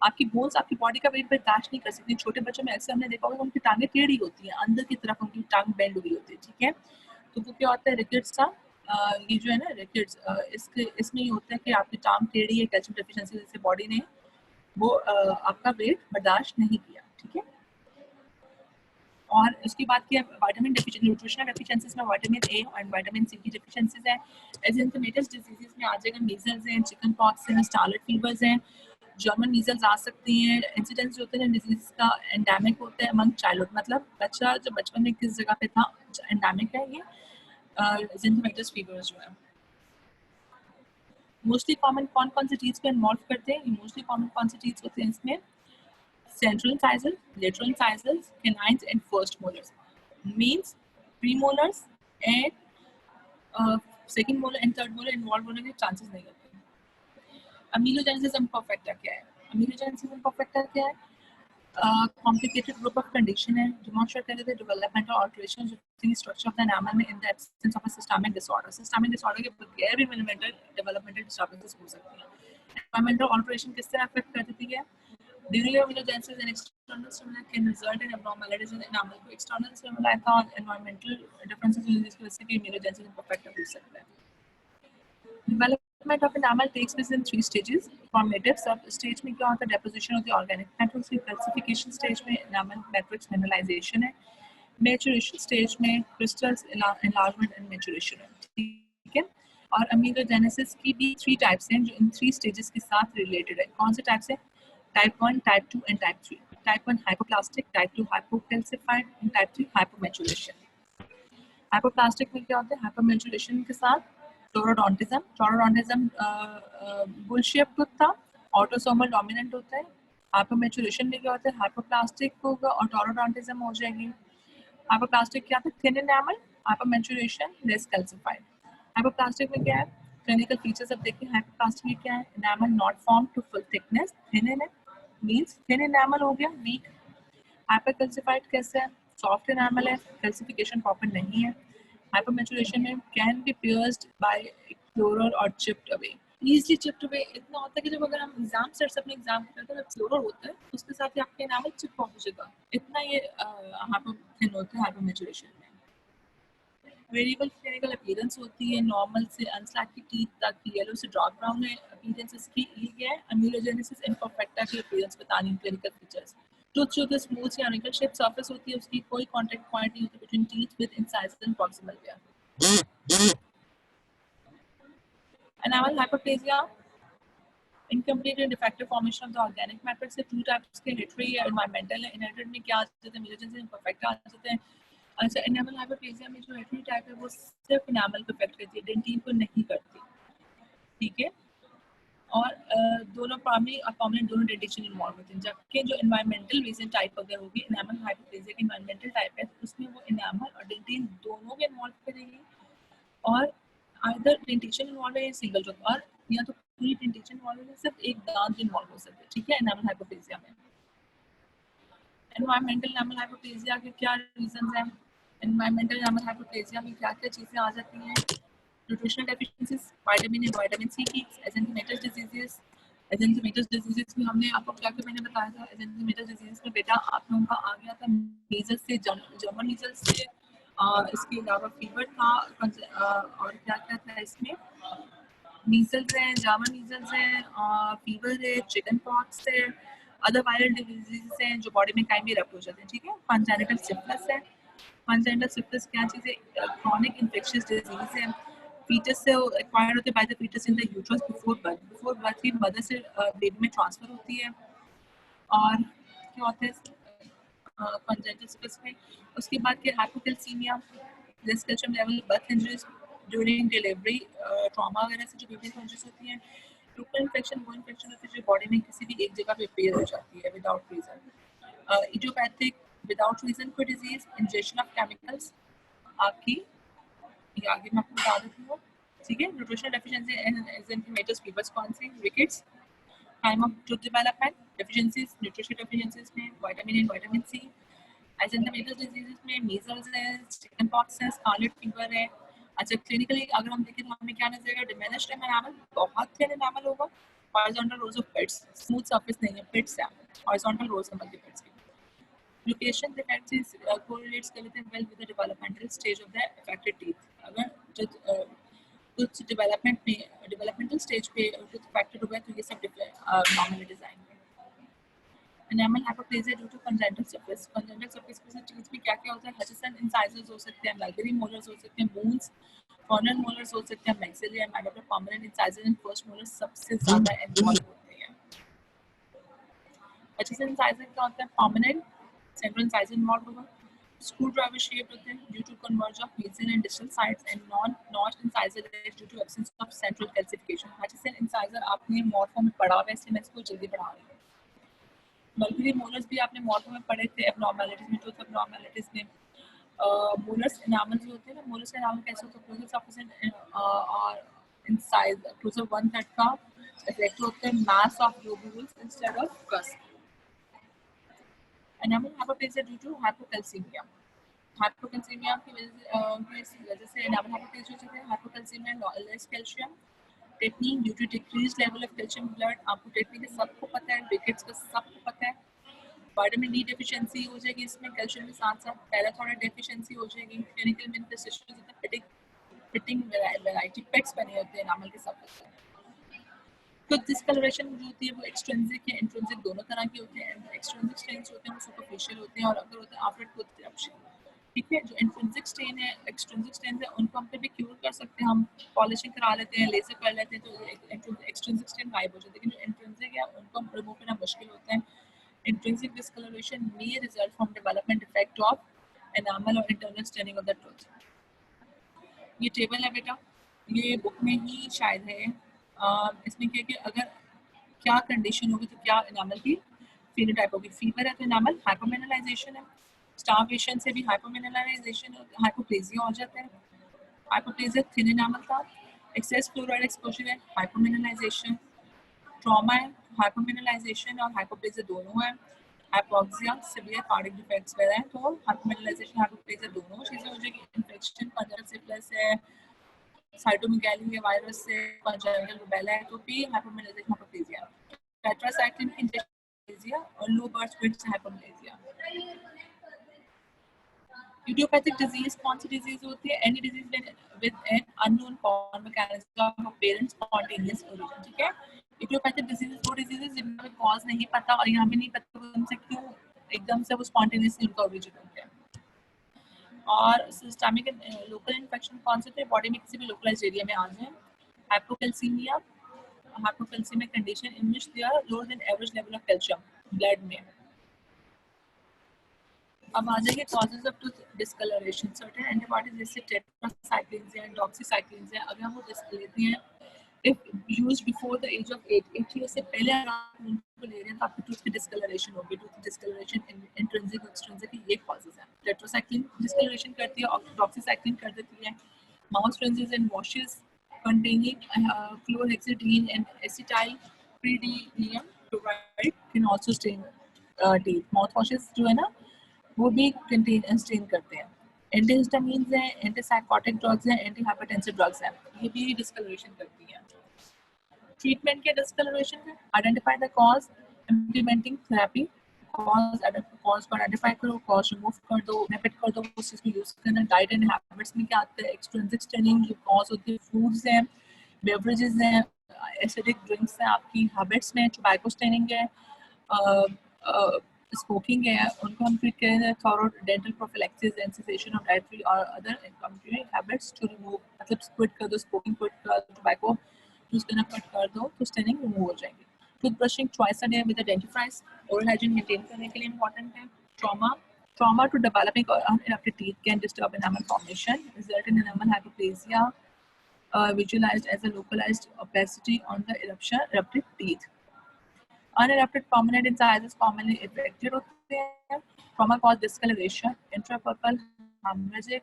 आपकी बोन्स आपकी बॉडी का वेट बर्दाश्त नहीं कर सकती। छोटे बच्चों में अक्सर हमने देखा होगा उनकी टांगें टेढ़ी होती हैं, अंदर की तरफ उनकी टांग बेंड हुई होती है, ठीक है। तो वो क्या होता है रिकेट्स का, ये जो है ना रिकेट्स, इसमें ये होता है कि आपकी टांग टेढ़ी है, कैल्शियम डेफिशिएंसी जैसे बॉडी ने वो आपका वेट बर्दाश्त नहीं किया, ठीक है। और इसकी बात की विटामिन डेफिशिएंसी, न्यूट्रिशनल डेफिशिएंसीज में विटामिन ए और विटामिन सी की डेफिशिएंसीज है। एजेंथेमेटस डिजीजेस में आ जाएगा मीजल्स हैं, चिकन पॉक्स हैं, स्कारलेट फीवर्स हैं, जर्मन मीजल्स आ सकती हैं। इंसिडेंस जो होते हैं डिजीज का एंडेमिक होता है अमंग चाइल्डहुड, मतलब बच्चा जब बचपन में किस जगह पे था, एंडेमिक है ये एजेंथेमेटस फीवर्स जो है। मोस्टली कॉमन कौन कौन सी चीज़ को इन्वॉल्व करते हैं, मोस्टली कॉमन कौन सी चीज़ होती है इसमें, central incisors, lateral incisors, canines and first molars. Means premolars and second molar and third molar involved होने के chances नहीं होते। Amelogenesis imperfecta क्या है? Amelogenesis imperfecta क्या है? Complicated group of condition है, demonstrate करते थे developmental alterations in the structure of the enamel in the absence of a systemic disorder. Systemic disorder के बगैर भी developmental disturbances हो सकती हैं। Environmental alteration किस तरह affect कर देती है? During amelogenesis, an external stimuli can result in abnormalities in the enamel. तो external stimuli का environmental differences जिसकी वजह से भी amelogenesis imperfecta हो सकता है। Development of enamel takes place in 3 stages. Formative stage में क्या होता है, deposition of the organic matrix, calcification stage में enamel matrix mineralization है, maturation stage में crystals enlargement and maturation है, ठीक है। और amelogenesis की भी 3 types हैं जो इन 3 stages के साथ related है। कौन से types हैं? Type 1, Type 2 and Type 3. Type 1 hypoplastic, Type 2 hypocalcified and Type 3 hypomaturation. Hypoplastic में क्या होता है, hypomaturation के साथ टोरोडोंटिज्म, बुल शेप होता है, ऑटोसोमल डोमिनेंट होता है। हाइपोमेचुरेशन में क्या होता है, हाइपोप्लास्टिक होगा और टोरोडोंटिज्म हो जाएगी। हाइपोप्लास्टिक क्या है, thin enamel, hypomaturation less calcified. Hypoplastic में क्या है, क्लिनिकल फीचर्स अब देखिए। हाइपोप्लास्टिक में क्या है, enamel not form to full thickness, thin enamel means thin enamel हो गया, वीक। हाइपरकैल्सिफाइड कैसे है, सॉफ्ट एनामल है, कैल्सिफिकेशन प्रॉपर नहीं है। हाइपरमेचुरेशन में can be pierced by explorer और chipped away, easily chipped away. इतना होता है कि जब अगर हम एग्जाम सेट्स अपने एग्जाम करते हैं, जब क्लोरर होता है उसके साथ ही आपके एनामल चिप पहुंचेगा, इतना ये हाइपर थिन होता है हाइपरमेचुरेशन में। वेरिएबल क्लिनिकल अपीयरेंस होती है, नॉर्मल से अनस्लैकी टीथ तक, येलो से डार्क ब्राउन है अपीयरेंस इसकी। ये है अम्यूलोजेनेसिस इम्परफेक्टा की अपीयरेंस बतानी, क्लिनिकल फीचर्स। टूथ जो है स्मूथ या रिंकल शेप सरफेस होती है, उसकी कोई कांटेक्ट पॉइंट नहीं होता between teeth with incisor and proximal layer. Enamel hyperplasia, incomplete and defective formation of the organic matrix से 2 टाइप्स के, हेरिडिटरी या एनवायरमेंटल है। इनहेरिटेड में क्या आ जाते हैं, अम्यूलोजेनेसिस इम्परफेक्टा आ जाते हैं। अच्छा, एनामल हाइपरप्लेजिया में जो हेरिडिटरी टाइप है वो सिर्फ एनामल को अफेक्ट करती है, डेंटिन को नहीं करती, ठीक है। और दोनों प्राइमरी और परमानेंट दोनों डेंटिशन इन्वॉल्व होते हैं। जबकि जो एनवायरमेंटल रीजन टाइप अगर होगी, एनामल हाइपरप्लेजिया की एनवायरमेंटल टाइप है, तो उसमें वो एनामल और डेंटिन दोनों को इन्वॉल्व करेगी, और आइदर डेंटिशन इन्वॉल्व है या सिंगल जो, और या तो पूरी डेंटिशन इन्वॉल्व है, सिर्फ एक दांत इन्वॉल्व हो सकता है, ठीक है। एनामल हाइपरप्लेजिया में एनवायरमेंटल एनामल हाइपरप्लेजिया के क्या रीजंस हैं, एनवायरमेंटल एनामल हाइपरप्लेजिया में क्या क्या चीज़ें आ जाती हैं, nutritional deficiencies, vitamin and vitamin C की, एजेंथेमेटस डिजीजेस। एजेंथेमेटस डिजीजेस में हमने आपको क्या क्या मैंने बताया था, एजेंथेमेटस डिजीजेस में बेटा आप लोगों का आ गया था मीजल्स से, जर्मन मीजल्स से, इसके अलावा फीवर था, और क्या क्या था इसमें, मीजल्स है, जर्मन मीजल्स है, फीवर है, चिकन पॉक्स है, अदर वायरल डिजीजेस हैं जो बॉडी में कहीं भी रप्ट हो जाते हैं, ठीक है। कंजेनिटल सिफिलिस है, कंजेनिटल सिफिलिस क्या चीज़ है, क्रॉनिक इन्फेक्शियस डिजीज है, फीटस से एक्वायर्ड होते हैं by the foetus in the uterus before birth ही मदर से बेबी में ट्रांसफर होती है। और क्या होता है कंजेनिटल सिफिलिस में, उसके बाद के hypocalcaemia, less calcium level, birth injuries during delivery, trauma वगैरह से जो बेबी इंजरीज होती हैं, ट्यूबल इन्फेक्शन वो इन्फेक्शन होती है जो बॉडी में किसी भी एक जगह पे अपीयर हो जाती है without reason. Idiopathic without reason कोई डिजीज, इंजेक्शन ऑफ केमिकल्स आपकी, ये आगे मैं आपको बता देती हूँ, ठीक है। न्यूट्रिशनल डेफिशिएंसी एजेंथेमेटस फीवर्स कौन से, rickets, time of tooth development, deficiencies, nutritional deficiencies में vitamin and vitamin C, exanthematous diseases में मीजल्स है, चिकन पॉक्स है, स्कारलेट फीवर है, अच्छा क्लिनिकली अगर हम देखें तो हमें क्या नजर आएगा, डिमिनिश्ड एनामल, बहुत थिन एनामल होगा, horizontal rows of pits, smooth surface नहीं है, पिट्स है, हॉरिजॉन्टल रोज है मल्टी पिट्स की। लोकेशन डिफेक्ट्स कोरिलेट्स कर लेते हैं well with the developmental stage of the affected teeth. अगर जो कुछ डेवलपमेंटल स्टेज पे कुछ अफेक्टेड हुआ है तो ये सब नॉर्मलिटीज आएंगे। Enamel hypoplasia due to congenital surface, congenital surface पे टीथ में क्या क्या होता है, हचिसन इंसाइजर्स हो सकते हैं, मल्बेरी मोलर्स हो सकते हैं, बोन्स कॉर्नर मोलर्स हो सकते हैं, maxillary and maxillary permanent incisor and first molar सबसे ज्यादा इन्वॉल्व होते हैं। हचिसन इंसाइजर क्या होता है, परमानेंट सेंट्रल इंसाइजर इन्वॉल्व होगा, स्क्रू ड्राइवर शेप्ड होते हैं due to converge of mesial and distal sides and non notch incisor due to absence of central calcification. Hutchinson incisor आपने मॉर्फो में पढ़ा हुआ है इसलिए मैं इसको जल्दी पढ़ा रही हूँ। मल्बेरी मोलर्स भी आपने मॉर्फो में पढ़े थे, एब्नॉर्मैलिटीज में, टूथ एब्नॉर्मैलिटीज में। मोलर्स एनामल जो होते हैं ना, मोलर्स एनामल कैसे होता है, क्लोजर सरफेस और इंसाइजर क्लोजर वन थर्ड का इफेक्ट होते हैं mass of globules instead of crust. Enamel hypoplasia due to hypocalcemia, hypocalcemia की वजह से एनामल हाइपोप्लेजिया हो जाता है। Hypocalcemia less calcium, tetany due to decrease level of calcium blood, आपको टेटनी का सबको पता है, रिकेट्स का सबको पता है। विटामिन डी डेफिशिएंसी हो जाएगी इसमें, कैल्शियम के साथ साथ पैराथोराइड डेफिशिएंसी हो जाएगी। क्लिनिकल मैनिफेस्टेशंस होता है फिटिंग वैरायटी पेक्स बने होते हैं एनामल के सब। तो डिस्कलरेशन जो होती है वो एक्सट्रिंसिक या इंट्रिंसिक दोनों तरह की होती है। एक्सट्रिंसिक स्टेन्स होते हैं वो सुपरफिशियल होते हैं और अगर होते हैं आफ्टर टूथ इरप्शन। ठीक है, जो इंट्रिंसिक स्टेन है, एक्सट्रिंसिक स्टेन है, उनको हम फिर भी क्योर कर सकते हैं, हम पॉलिशिंग करा लेते हैं, लेजर कर लेते हैं तो एक्सट्रिंसिक स्टेन गायब हो जाती है। लेकिन जो इंट्रिंसिक है उनको हम रिमूव करना मुश्किल होता है। Intrinsic discoloration may result from development effect of enamel or internal staining of the tooth. ये टेबल है बेटा, ये बुक में ही शायद है। इसमें क्या कि अगर क्या कंडीशन होगी तो क्या एनामल की फिनोटाइप होगी। फीवर है तो एनामल हाइपोमिनरलाइजेशन है, स्टार्वेशन से भी हाइपोमिनरलाइजेशन हाइपोप्लेजिया हो जाता है। हाइपोप्लेजिया थिन एनामल था, एक्सेस फ्लोराइड एक्सपोजर है हाइपोमिनरलाइजेशन, ट्रॉमा है हाइपोमिनरलाइजेशन और हाइपोप्लेजिया दोनों है। हाइपोक्सिया सिवियर कार्डियक डिफेक्ट्स वगैरह है तो हाइपोमिनरलाइजेशन हाइपोप्लेजिया दोनों चीजें हो जाएगी। इन्फेक्शन कंजनटल सिफिलिस है, साइटोमेगाली है, वायरस से कंजनटल रूबेला है तो भी हाइपोमिनरलाइजेशन हाइपोप्लेजिया। टेट्रासाइक्लिन इंजेक्शन और लो बर्थ वेट से हाइपोप्लेजिया। इडियोपैथिक डिजीज कौन सी डिजीज होती है, any disease with an unknown common mechanism of parents spontaneous origin. ठीक है, इडियोपैथिक डिजीज वो डिजीज जिनका कॉज नहीं पता और यहाँ भी नहीं पता उनसे क्यों एकदम से वो स्पॉन्टेनियसली उनका ओरिजिन होता है। और सिस्टमिक लोकल इन्फेक्शन कौन से थे, बॉडी में किसी भी लोकलाइज्ड एरिया में आ जाए। Hypocalcemia, hypocalcemic condition in which there are lower than average level of calcium blood में। अब आ जाएंगे causes of tooth discoloration. Certain antibodies जैसे टेट्रासाइक्लिन्स या डॉक्सीसाइक्लिन्स है, अगर हम वो लेते हैं if used before the age of 8 years से पहले अगर आप उनको ले रहे हैं तो आपकी टूथ की डिस्कलरेशन होगी। टूथ डिस्कलरेशन इंट्रिंसिक एक्सट्रिंसिक ये कॉजेज हैं। टेट्रासाइक्लिन डिस्कलरेशन करती है और डॉक्सीसाइक्लिन कर देती है। Mouth rinses and washes containing chlorhexidine and acetylpridinium chloride can also stain teeth. Mouth washes जो है ना वो भी कंटेन स्टेन करते हैं। एंटीहिस्टामिन्स हैं, एंटीसाइकोटिक ड्रग्स हैं, एंटी हाइपरटेंसिव ड्रग्स हैं, ये भी डिस्कलरेशन करती हैं। ट्रीटमेंट के डिस्कलरेशन का identify the cause, implementing therapy. Cause को आइडेंटिफाई करो, कॉज रिमूव कर दो, मैपिट कर दो, उस चीज को यूज करना। डाइट एंड हैबिट्स में क्या आता है, एक्सट्रिंसिक स्टेनिंग जो कॉज होती है, फूड्स हैं, बेवरेजेस हैं, एसिडिक ड्रिंक्स हैं, आपकी हैबिट्स में टोबैको स्टेनिंग है, स्मोकिंग है, उनको हम ट्रीट करें। Thorough dental prophylaxis and cessation of dietary और other incomplete habits to remove, मतलब क्विट कर दो स्मोकिंग, क्विट कर दो टोबैको यूज करना कट कर दो तो स्टेनिंग रिमूव हो जाएगी। Tooth brushing twice a day with dentifrice, oral hygiene maintain करने के लिए इंपॉर्टेंट है। Trauma to developing uninterrupted teeth can disturb enamel formation, result in enamel hyperplasia, visualized as a localized opacity on the erupted teeth. Unerupted permanent incisors commonly affected होते हैं। Trauma cause discoloration, intrapuccal hemorrhagic,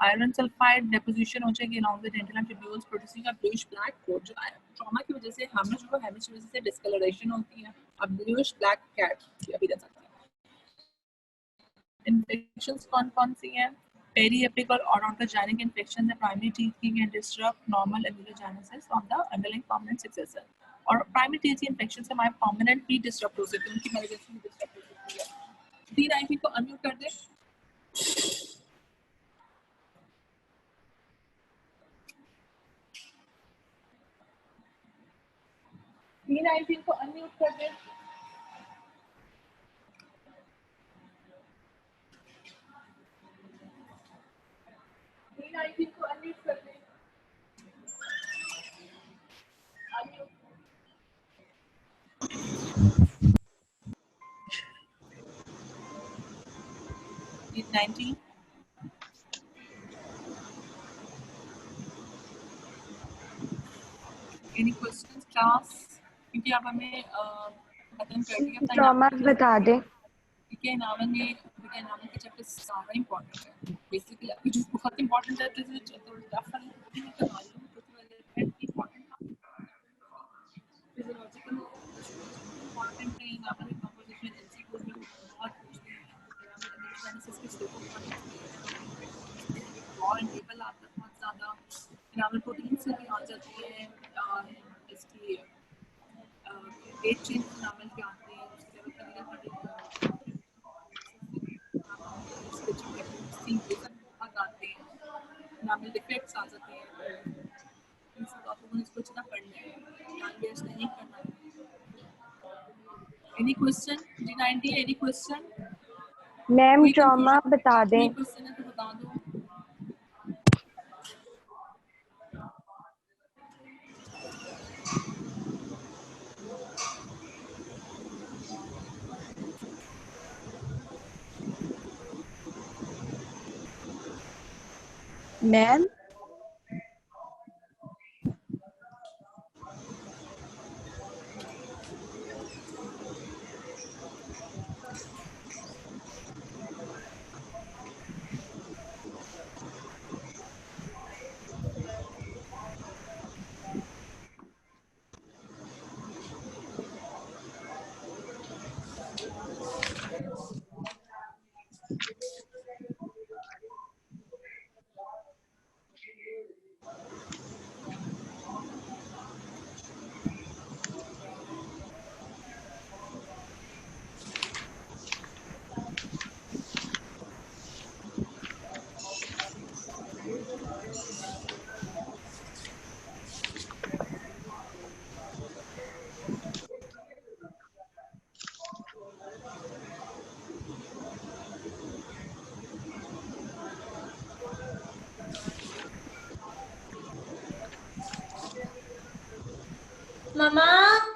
iron sulfide deposition हो जाएगी along with dental tubules producing a bluish black coat। जो trauma की वजह से haemorrhage को, haemorrhage की वजह से डिस्कलरेशन होती है। अब ब्लूइश ब्लैक कैट अपीयरेंस आती है। इन्फेक्शंस कौन कौन सी हैं, Periapic or odontogenic infection, the primary teeth can disrupt normal amelogenesis on the underlying permanent successor. और primary teeth की infection से हमारे permanent भी disrupt हो सकते हैं, उनकी malignancy भी disrupt हो सकती है। D19 को unmute कर दे। D19 को unmute कर दे। D19 को unmute कर दे। D19 any questions class, क्योंकि आप हमें खत्म कर दिया ट्रॉमा बता दे। ठीक है, नावल के चैप्टर सारा इंपॉर्टेंट है बेसिकली, आपकी जो बहुत इंपॉर्टेंट है दिस इज टफल का मालूम तो वाले इंपॉर्टेंट था फिजियोलॉजिकल इंपॉर्टेंट है, नावल कंपोजिशन एमसीक्यू में बहुत पूछते हैं, एनालिसिस के स्टेप और टेबल आता है बहुत ज़्यादा, नावल प्रोटीन से भी आ जाती है, इसकी वेट चेंज नावल के आते हैं, उसके आते हैं, नावल डिफेक्ट्स आ जाते हैं, इन सब आप लोगों ने इसको इतना पढ़ना है, नहीं करना है। Any question? D90 any question? Ma'am trauma बता दें। क्वेश्चन है तो बता दो। Ma'am Mama